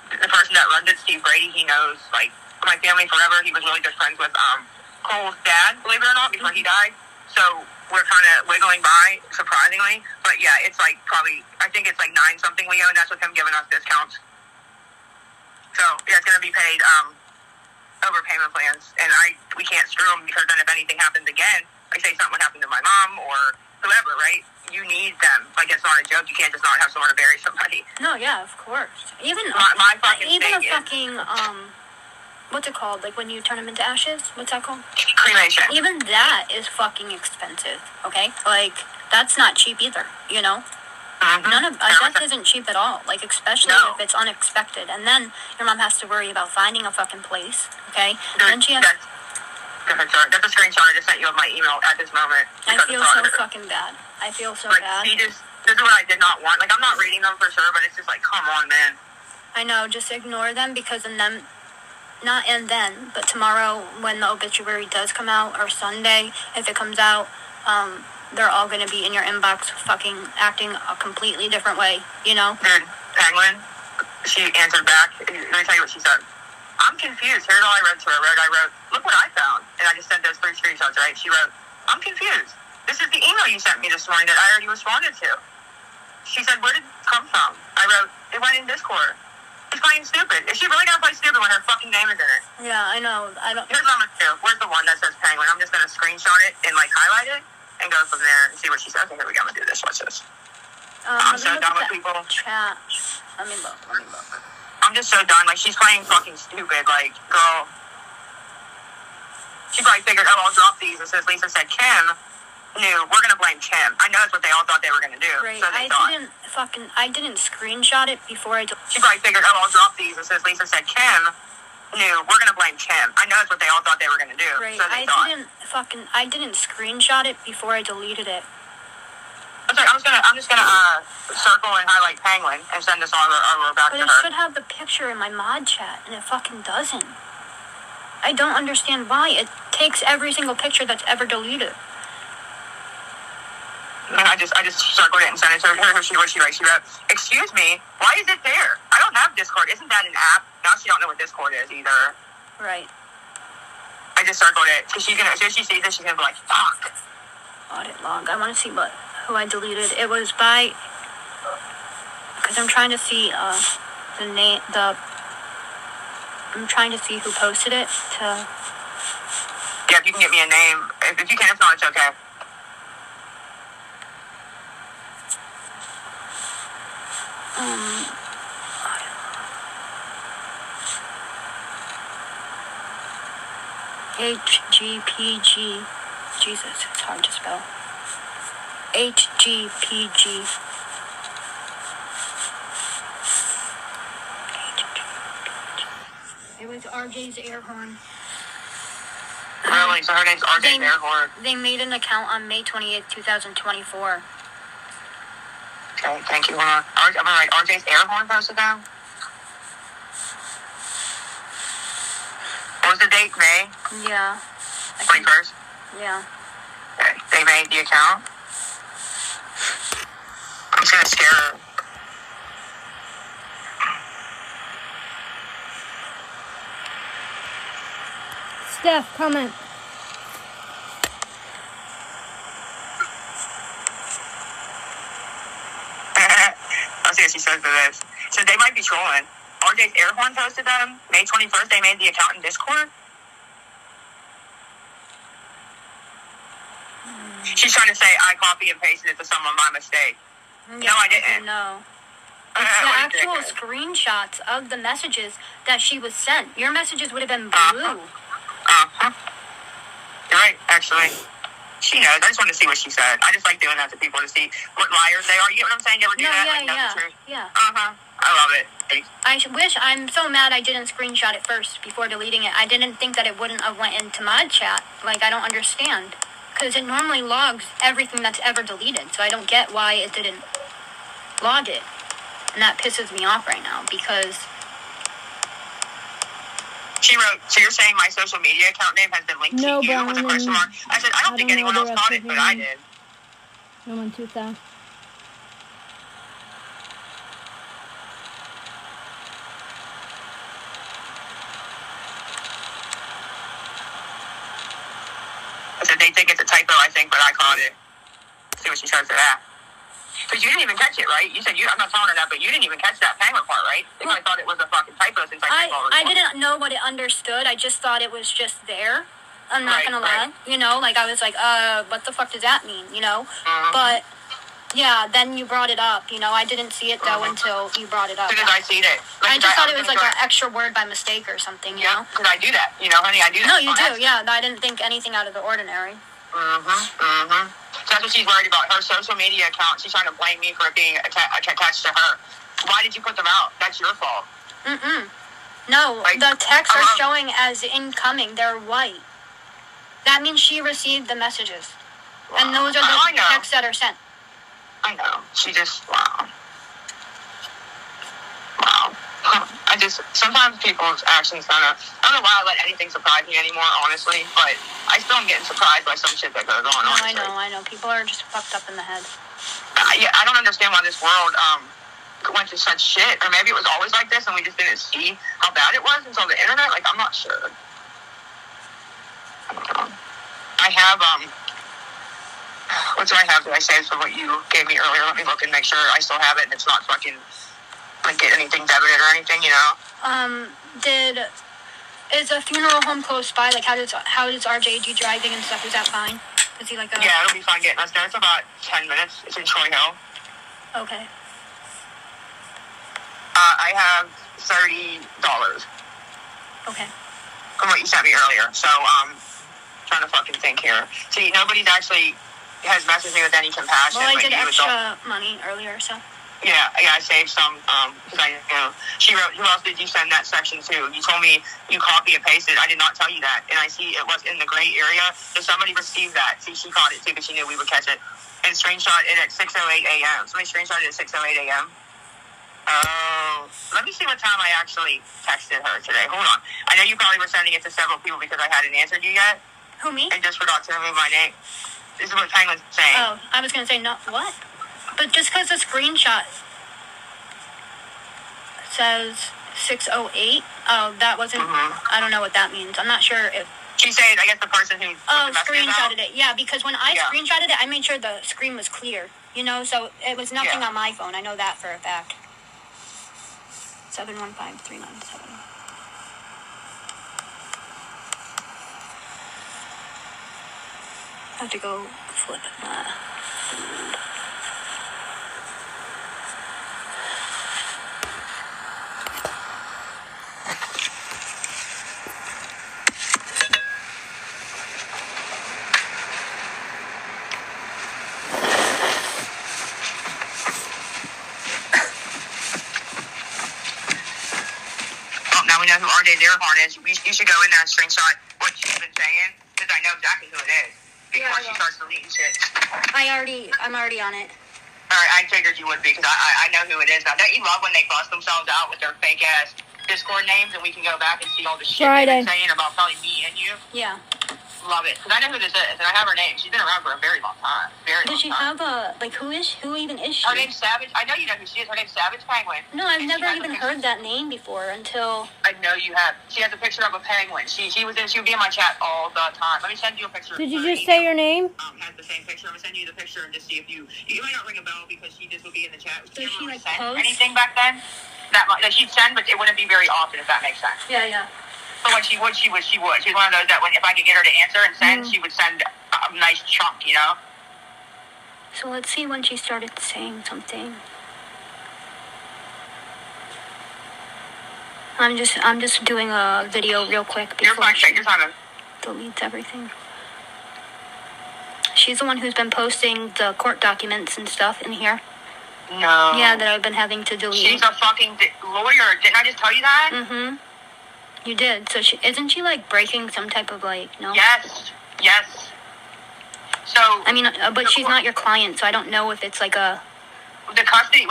the person that runs it, Steve Brady, he knows, my family forever. He was really good friends with, Cole's dad, believe it or not, before he died. So we're kind of wiggling by, surprisingly. But yeah, it's probably, I think it's 9-something we owe, and that's with him giving us discounts. So yeah, it's going to be paid, over payment plans. And we can't screw them, because then if anything happens again, say something happened to my mom or whoever, right? You need them. It's not a joke. You can't just not have someone to bury somebody. No, yeah, of course. Even my fucking even a fucking what's it called? When you turn them into ashes? What's that called? Cremation. Even that is fucking expensive. Okay, that's not cheap either. Mm-hmm. None of death isn't cheap at all. Especially if it's unexpected, and then your mom has to worry about finding a fucking place. Okay, and she has. That's a screenshot I just sent you of my email at this moment. I feel so fucking bad. I feel so bad. This is what I did not want. I'm not reading them for sure, but it's just come on, man. I know, just ignore them, because but tomorrow when the obituary does come out, or Sunday, if it comes out, they're all going to be in your inbox fucking acting a completely different way, Dude, Penguin, she answered back. Let me tell you what she said. I'm confused. Here's all I wrote to her. I wrote, look what I found. And I just sent those 3 screenshots, right? She wrote, I'm confused. This is the email you sent me this morning that I already responded to. She said, where did it come from? I wrote, it went in Discord. She's playing stupid. Is she really going to play stupid when her fucking name is in it? Yeah, I know. Here's what I'm going to do. Where's the one that says Penguin? I'm just going to screenshot it and, highlight it and go from there and see what she says. Okay, here we go. I'm going to do this. Watch this. I'm so done with people. Chat. Let me look. I'm just so done. She's playing fucking stupid. Girl. She probably figured, I'll drop these. And since Lisa said Kim knew, we're going to blame Kim. I know that's what they all thought they were going to do. Right. So I didn't screenshot it before She probably figured, I'll drop these. And since Lisa said Kim knew, we're going to blame Kim. I know that's what they all thought they were going to do. Right. So I didn't screenshot it before I deleted it. I'm just gonna circle and highlight Penguin and send this over back to her. But it should have the picture in my mod chat, and it fucking doesn't. I don't understand why. It takes every single picture that's ever deleted. And I just circled it and sent it to her. What she wrote. She wrote, "Excuse me, why is it there? I don't have Discord. Isn't that an app?" Now she don't know what Discord is either. Right. I just circled it because she's gonna. As soon as she sees it, she's gonna be like, "Fuck." Audit log. I want to see who I deleted. It was by, because I'm trying to see the name. I'm trying to see who posted it. Yeah, if you can get me a name, if you can, if not, it's okay. HGPG. Jesus, it's hard to spell. HGPG. It was RJ's air horn. Really? So her name's RJ's air horn. They made an account on May 28th, 2024. Okay, thank you. Hold on. I'm gonna write RJ's air horn posted down. What was the date? May? Yeah. 21st? Yeah. Okay. They made the account. I'm just gonna scare her. Steph, comment. Let's see what she says to this. So they might be trolling. RJ's air horn posted them. May 21st, they made the account in Discord. She's trying to say I copy and pasted it to someone by mistake. Yeah, No, I didn't. No. It's the actual screenshots of the messages that she was sent. Your messages would have been blue. You're right, actually. She knows. I just wanted to see what she said. I just like doing that to people to see what liars they are. You get what I'm saying? You ever do that? Yeah, like, know the truth? yeah. I love it. I'm so mad I didn't screenshot it first before deleting it. I didn't think that it wouldn't have went into mod chat. Like, I don't understand. Because it normally logs everything that's ever deleted. So I don't get why it didn't log it. And that pisses me off right now because... She wrote, so you're saying my social media account name has been linked to you with a question mark? I said, I don't think anyone else caught it, but I did. No one too fast. I said, they think it's a typo, I think, but I caught it. See what she says to that. Because you didn't even catch it, right? You said, I'm not telling her that, but you didn't even catch that penguin part, right? Because I thought it was a fucking typo since I didn't know what it understood. I just thought it was just there. I'm not gonna lie. You know, like, I was like, what the fuck does that mean, you know? But, yeah, then you brought it up, you know? I didn't see it, though, until you brought it up. Because I seen it. Like, I just thought it was, like, an extra word by mistake or something, you know? Yeah, because I do that. You know, honey, I do that. No, you do, yeah. I didn't think anything out of the ordinary. So that's what she's worried about. Her social media account, she's trying to blame me for it being attached to her. Why did you put them out? That's your fault. No, like, the texts are showing as incoming. They're white. That means she received the messages. Wow. And those are the texts that are sent. I know. She just, wow. Sometimes people's actions I don't know why I let anything surprise me anymore, honestly, but I still am getting surprised by some shit that goes on, honestly. I know. People are just fucked up in the head. I don't understand why this world, went through such shit, or maybe it was always like this and we just didn't see how bad it was until the internet. Like, I'm not sure. I don't know. I have, what do I have that I saved from what you gave me earlier? Let me look and make sure I still have it and it's not fucking, like, get anything debited or anything, you know? Is a funeral home close by? Like, how does RJ do driving and stuff? Is that fine? Is he like a... Yeah, it'll be fine getting us there. It's about 10 minutes. It's in Troy Hill. Okay. I have $30. Okay. From what you sent me earlier. So, trying to fucking think here. See, nobody's actually has messaged me with any compassion. Well, I did extra money earlier, so... Yeah, I saved some, because she wrote, who else did you send that section to? You told me you copy and pasted. I did not tell you that. And I see it was in the gray area. So somebody received that. See, she caught it too, because she knew we would catch it. And screenshot it at 6:08 a.m. Somebody screenshot it at 6:08 a.m. Oh, let me see what time I actually texted her today. Hold on. I know you probably were sending it to several people because I hadn't answered you yet. Who, me? And just forgot to remove my name. This is what Penguin's saying. Oh, I was gonna say no. What? But just because the screenshot says 6:08. Oh, that wasn't. I don't know what that means. I'm not sure if. She's saying, I guess the person who screenshotted it. Yeah, because when I screenshotted it, I made sure the screen was clear. You know, so it was nothing on my phone. I know that for a fact. 715-397. I have to go flip it. Now we know who RJ Dearhorn is. You should go in there and screenshot what she's been saying, because I know exactly who it is before she starts deleting shit. I'm already on it. Alright, I figured you would be, because I know who it is now. Don't you love when they bust themselves out with their fake ass Discord names and we can go back and see all the shit they've been saying about probably me and you? Yeah. Love it, because I know who this is, and I have her name. She's been around for a very long time. Does she have who even is she? Her name's Savage. I know you know who she is. Her name's Savage Penguin. No, I've never even heard that name before until... I know you have. She has a picture of a penguin. She would be in my chat all the time. Let me send you a picture. Did you just say your name? Has the same picture. I'm going to send you the picture and just see if you might not ring a bell because she just would be in the chat. Does she send post anything back then? That she'd send, but it wouldn't be very often, if that makes sense. Yeah. But when she would. She's one of those that if I could get her to answer and send, she would send a nice chunk, you know? So let's see when she started saying something. I'm just doing a video real quick before she deletes everything. She's the one who's been posting the court documents and stuff in here. No. Yeah, that I've been having to delete. She's a fucking lawyer. Didn't I just tell you that? Mm-hmm. You did. So isn't she breaking some type of no? Yes. So. I mean, but she's not your client, so I don't know if it's a. The custody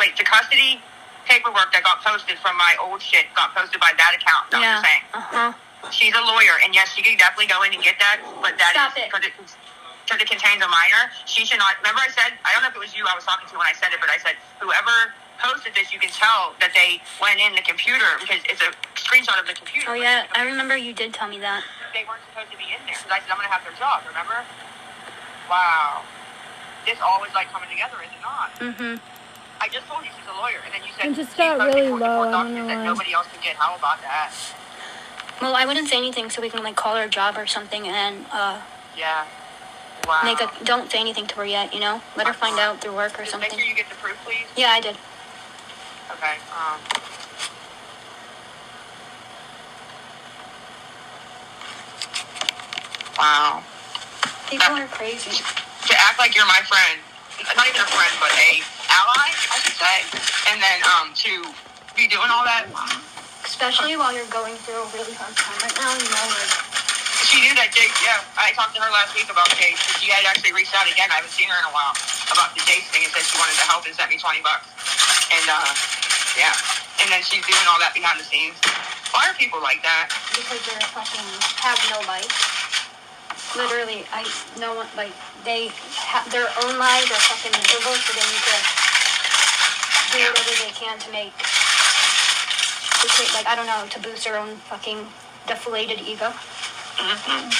paperwork that got posted from my old shit got posted by that account. That's what I'm saying. She's a lawyer, and yes, she can definitely go in and get that, but that Stop is it. Because it contains a minor. She should not. Remember, I said, I don't know if it was you I was talking to when I said it, but I said whoever posted this, you can tell that they went in the computer because it's a screenshot of the computer. Oh yeah, I remember you did tell me that. They weren't supposed to be in there because I said I'm gonna have their job. Remember? Wow, this all was coming together, is it not? Mhm. I just told you she's a lawyer, and then you said it just got really low. I don't know that why. nobody else could get. How about that? Well, I wouldn't say anything, so we can call her a job or something, and Yeah. Wow. Don't say anything to her yet, you know? Let her find out through work or just something. Make sure you get the proof, please. Yeah, I did. Okay. Wow. People are crazy. To act like you're my friend, not even a friend, but a ally, I should say, and then to be doing all that. Especially while you're going through a really hard time right now, you know, She knew that Jake, I talked to her last week about Jake. She had actually reached out again. I haven't seen her in a while about the Jake thing and said she wanted to help and sent me $20. And, and then she's doing all that behind the scenes. Why are people like that? Because they're fucking have no life. Literally, they have their own lives are fucking miserable, so they need to do whatever they can to I don't know, to boost their own fucking deflated ego. Mm-hmm.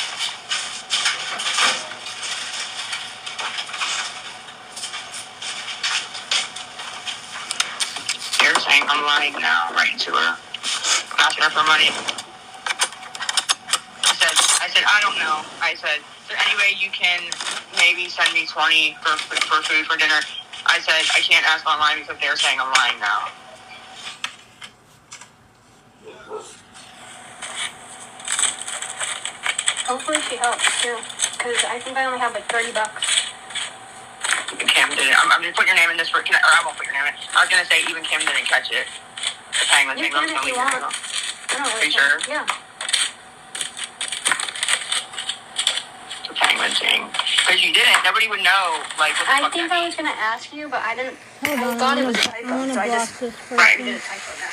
You're saying I'm lying now, writing to her, asking her for money. I said, I don't know. I said, is there any way you can maybe send me 20 for food for dinner? I said, I can't ask online because they're saying I'm lying now. Hopefully she helps too, because I think I only have $30. Even Kim didn't. I'm going to put your name in this, or I won't put your name in. I was going to say even Kim didn't catch it. The penguin thing. You can if you want. I don't really sure? Yeah. The penguin thing. Because you didn't. Nobody would know, what the fuck I think I was going to ask you, but I didn't. Hold on, I thought it was a I'm typo, gonna so I block just this did person. a typo now.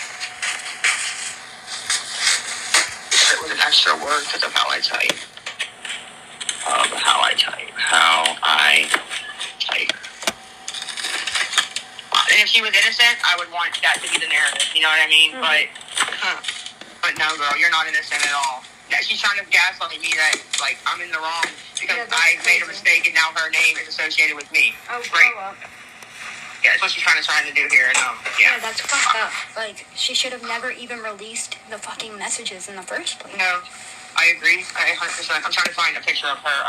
It was an extra word because of how I type. of how I type. And if she was innocent, I would want that to be the narrative. You know what I mean? But no, girl, you're not innocent at all. Yeah, she's trying to gaslight me that like I'm in the wrong because I made a mistake and now her name is associated with me. Oh, grow up. Yeah, that's what she's trying to do here. And Yeah, that's fucked up. Like, she should have never even released the fucking messages in the first place. No, I agree. 100%. I'm trying to find a picture of her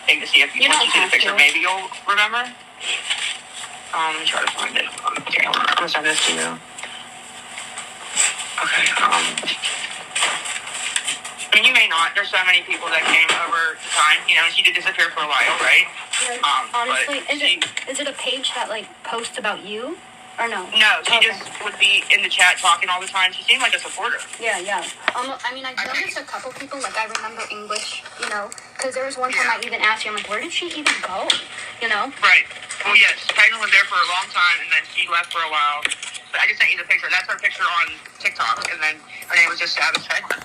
thing to see if once you see the picture, maybe you'll remember. Let me try to find it. Okay, I'm gonna send this to you. Okay. I mean, you may not. There's so many people that came over time. You know, she did disappear for a while, right? Honestly, is it a page that like posts about you, or no? No, she just would be in the chat talking all the time. She seemed like a supporter. Yeah. I mean, I've noticed a couple people. Like, I remember English, you know, because there was one time I even asked you, I'm like, where did she even go? You know? Right. Well, yes, Peyton was there for a long time, and then she left for a while. But I just sent you the picture. That's her picture on TikTok, and then her name was just Savage Peyton.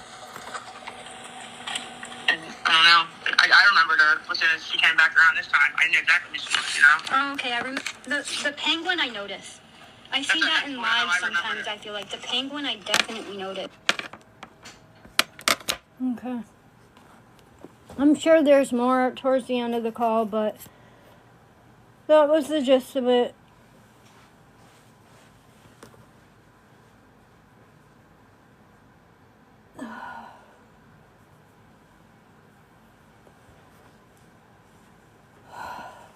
And I don't know. I remembered her as soon as she came back around this time. I knew exactly who she was, you know? Oh, okay. I remember the penguin. I noticed. I see that in live sometimes. I feel like the penguin. I definitely noticed. Okay. I'm sure there's more towards the end of the call, but that was the gist of it.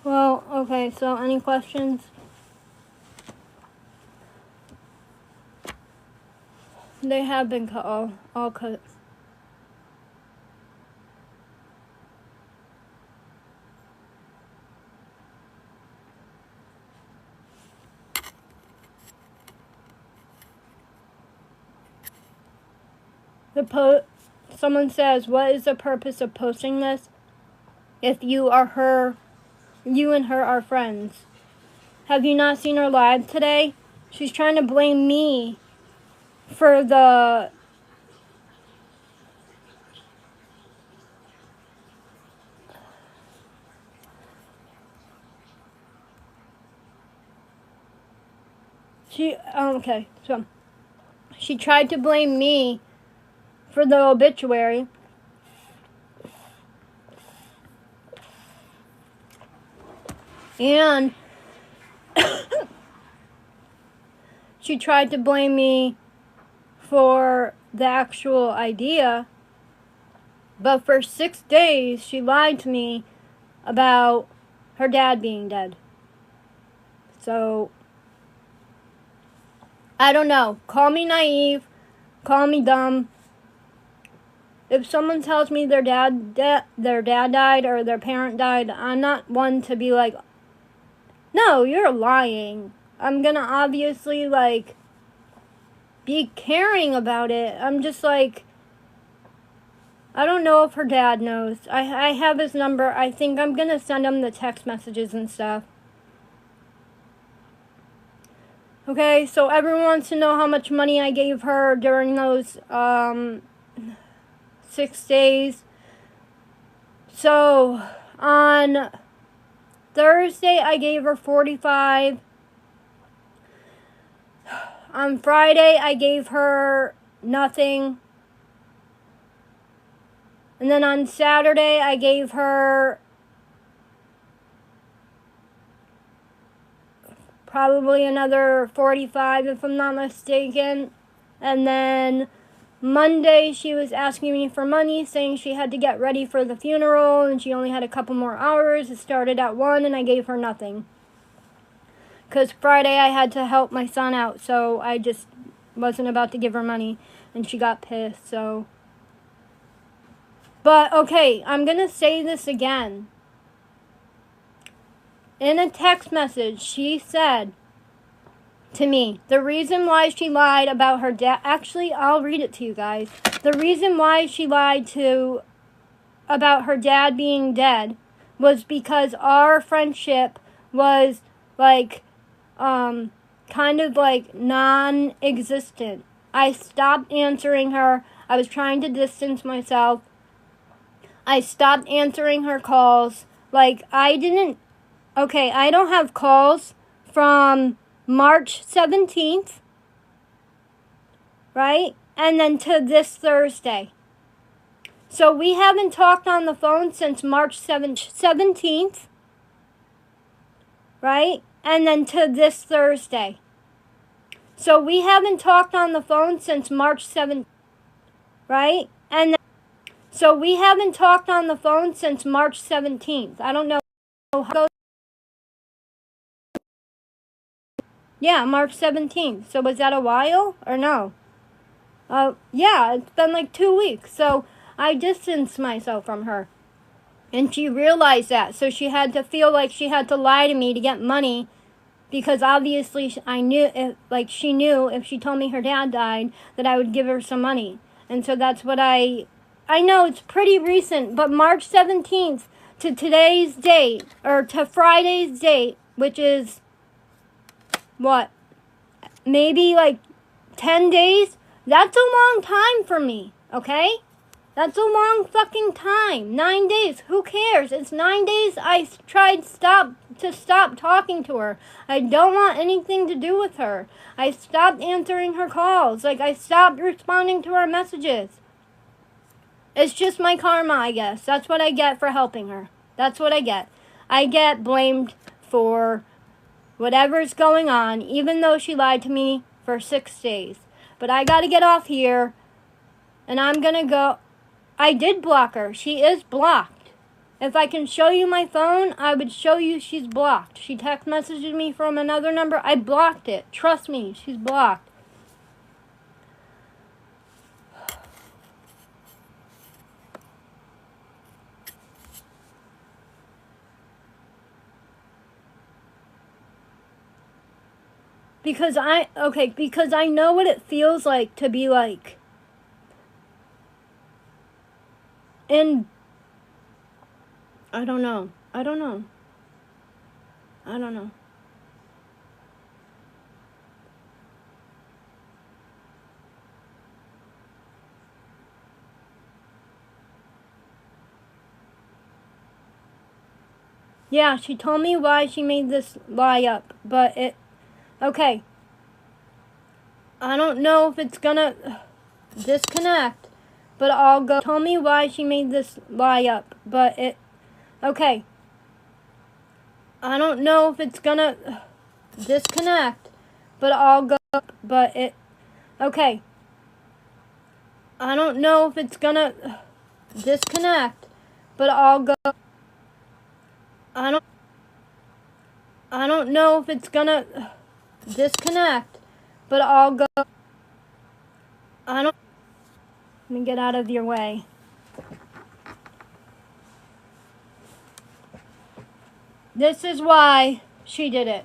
Well, okay, so any questions? They have been cut all cut. Someone says, what is the purpose of posting this if you and her are friends? Have you not seen her live today? She's trying to blame me for the so she tried to blame me for the obituary. And she tried to blame me for the actual idea. But for 6 days, she lied to me about her dad being dead. So, I don't know. Call me naive. Call me dumb. If someone tells me their dad died or their parent died, I'm not one to be like, no, you're lying. I'm gonna obviously, like, be caring about it. I'm just like, I don't know if her dad knows. I have his number. I think I'm gonna send him the text messages and stuff. Okay, so everyone wants to know how much money I gave her during those 6 days. So, on Thursday, I gave her $45. On Friday, I gave her nothing. And then on Saturday, I gave her probably another $45, if I'm not mistaken. And then Monday, she was asking me for money, saying she had to get ready for the funeral, and she only had a couple more hours. It started at 1, and I gave her nothing. Because Friday, I had to help my son out, so I just wasn't about to give her money, and she got pissed, so. But, okay, I'm going to say this again. In a text message, she said to me, the reason why she lied about her dad, actually, I'll read it to you guys. The reason why she lied about her dad being dead was because our friendship was, like, kind of, like, non-existent. I stopped answering her. I was trying to distance myself. I stopped answering her calls. Like, I don't have calls from March 17th, right? And then to this Thursday. So we haven't talked on the phone since March 17th, right? And then to this Thursday. So we haven't talked on the phone since March 7th, right? And then, so we haven't talked on the phone since March 17th. I don't know how. Yeah, March 17th. So was that a while or no? Yeah, it's been like 2 weeks. So I distanced myself from her. And she realized that. So she had to feel like she had to lie to me to get money. Because obviously I knew, she knew if she told me her dad died, that I would give her some money. And so that's what I know it's pretty recent, but March 17th to today's date, or to Friday's date, which is, what, maybe like 10 days? That's a long time for me, okay? That's a long fucking time. 9 days. Who cares? It's 9 days. I tried to stop talking to her. I don't want anything to do with her. I stopped answering her calls. Like, I stopped responding to her messages. It's just my karma, I guess. That's what I get for helping her. That's what I get. I get blamed for whatever's going on, even though she lied to me for 6 days. But I gotta get off here, and I'm gonna go. I did block her. She is blocked. If I can show you my phone, I would show you she's blocked. She text messaged me from another number. I blocked it. Trust me, she's blocked. Because I know what it feels like to be like in, I don't know. Yeah, she told me why she made this lie up, but okay. I don't know if it's gonna disconnect, but I'll go. Told me why she made this lie up, but okay. I don't know if it's gonna disconnect, but I'll go. But okay. I don't know if it's gonna disconnect, but I'll go. I don't know if it's gonna disconnect, but I'll go. Let me get out of your way. This is why she did it.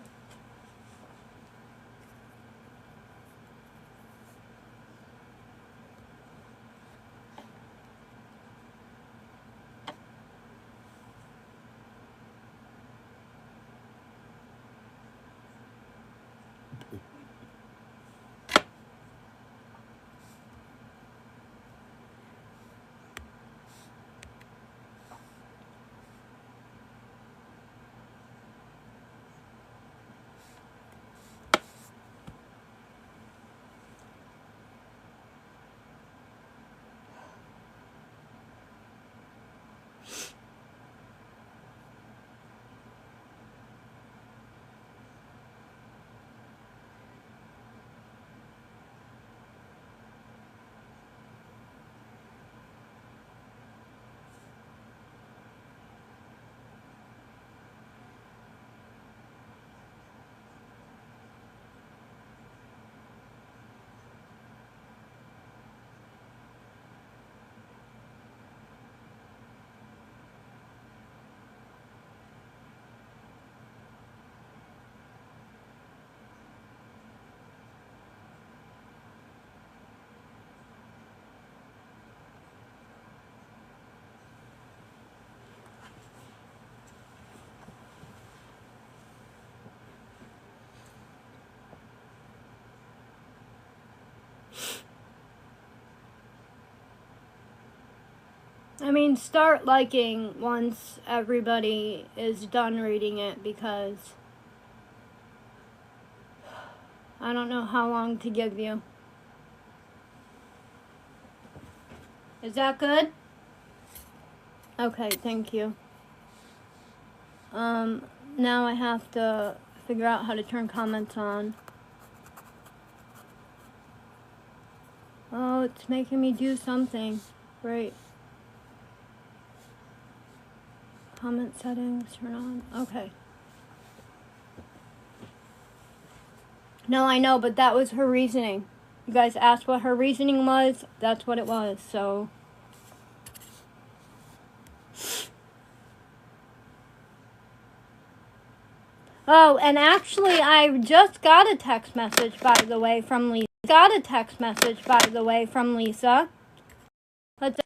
I mean, start liking once everybody is done reading it, because I don't know how long to give you. Is that good? Okay, thank you. Now I have to figure out how to turn comments on. Oh, it's making me do something. Great. Comment settings, turn on. Okay. No, I know, but that was her reasoning. You guys asked what her reasoning was. That's what it was, so. Oh, and actually, I just got a text message, by the way, from Lisa. Let's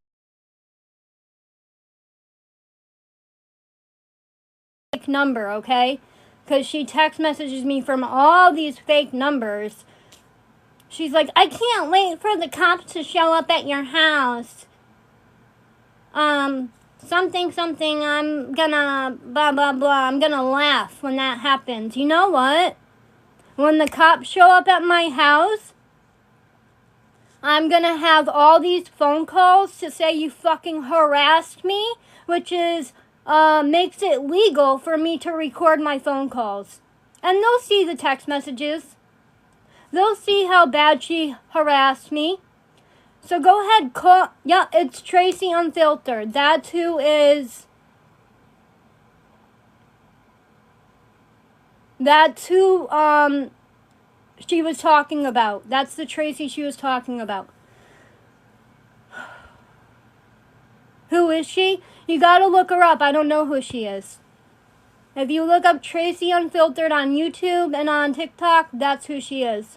fake number, okay? Because she text messages me from all these fake numbers. She's like, I can't wait for the cops to show up at your house. Something, I'm gonna blah, blah, blah. I'm gonna laugh when that happens. You know what? When the cops show up at my house, I'm gonna have all these phone calls to say you fucking harassed me, which is, makes it legal for me to record my phone calls. And they'll see the text messages. They'll see how bad she harassed me. So go ahead, call. Yeah, it's Tracy Unfiltered. That's who is. That's who she was talking about. That's the Tracy she was talking about. Who is she? You gotta look her up. I don't know who she is. If you look up Tracy Unfiltered on YouTube and on TikTok, that's who she is.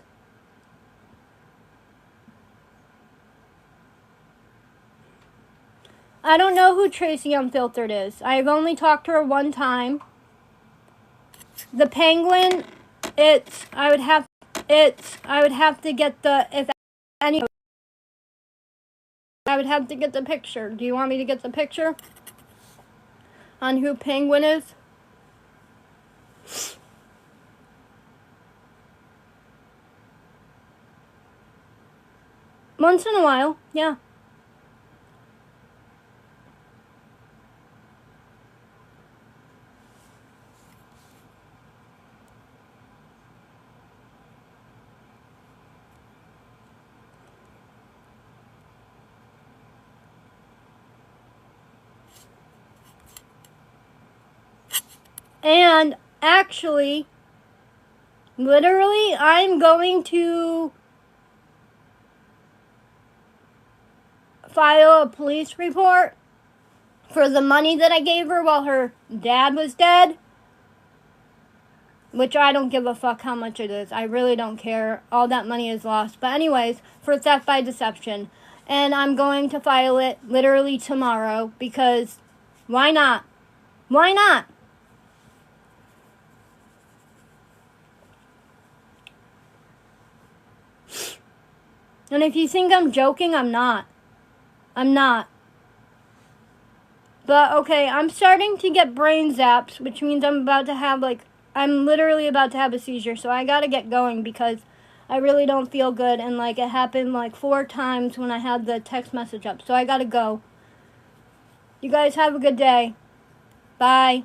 I don't know who Tracy Unfiltered is. I've only talked to her one time. The Penguin, I would have to get the picture. Do you want me to get the picture on who Penguin is? Once in a while, yeah. And actually, literally, I'm going to file a police report for the money that I gave her while her dad was dead. Which I don't give a fuck how much it is. I really don't care. All that money is lost. But anyways, for theft by deception. And I'm going to file it literally tomorrow because why not? Why not? And if you think I'm joking, I'm not. I'm not. But okay, I'm starting to get brain zaps, which means I'm literally about to have a seizure. So I gotta get going because I really don't feel good. And it happened 4 times when I had the text message up. So I gotta go. You guys have a good day. Bye.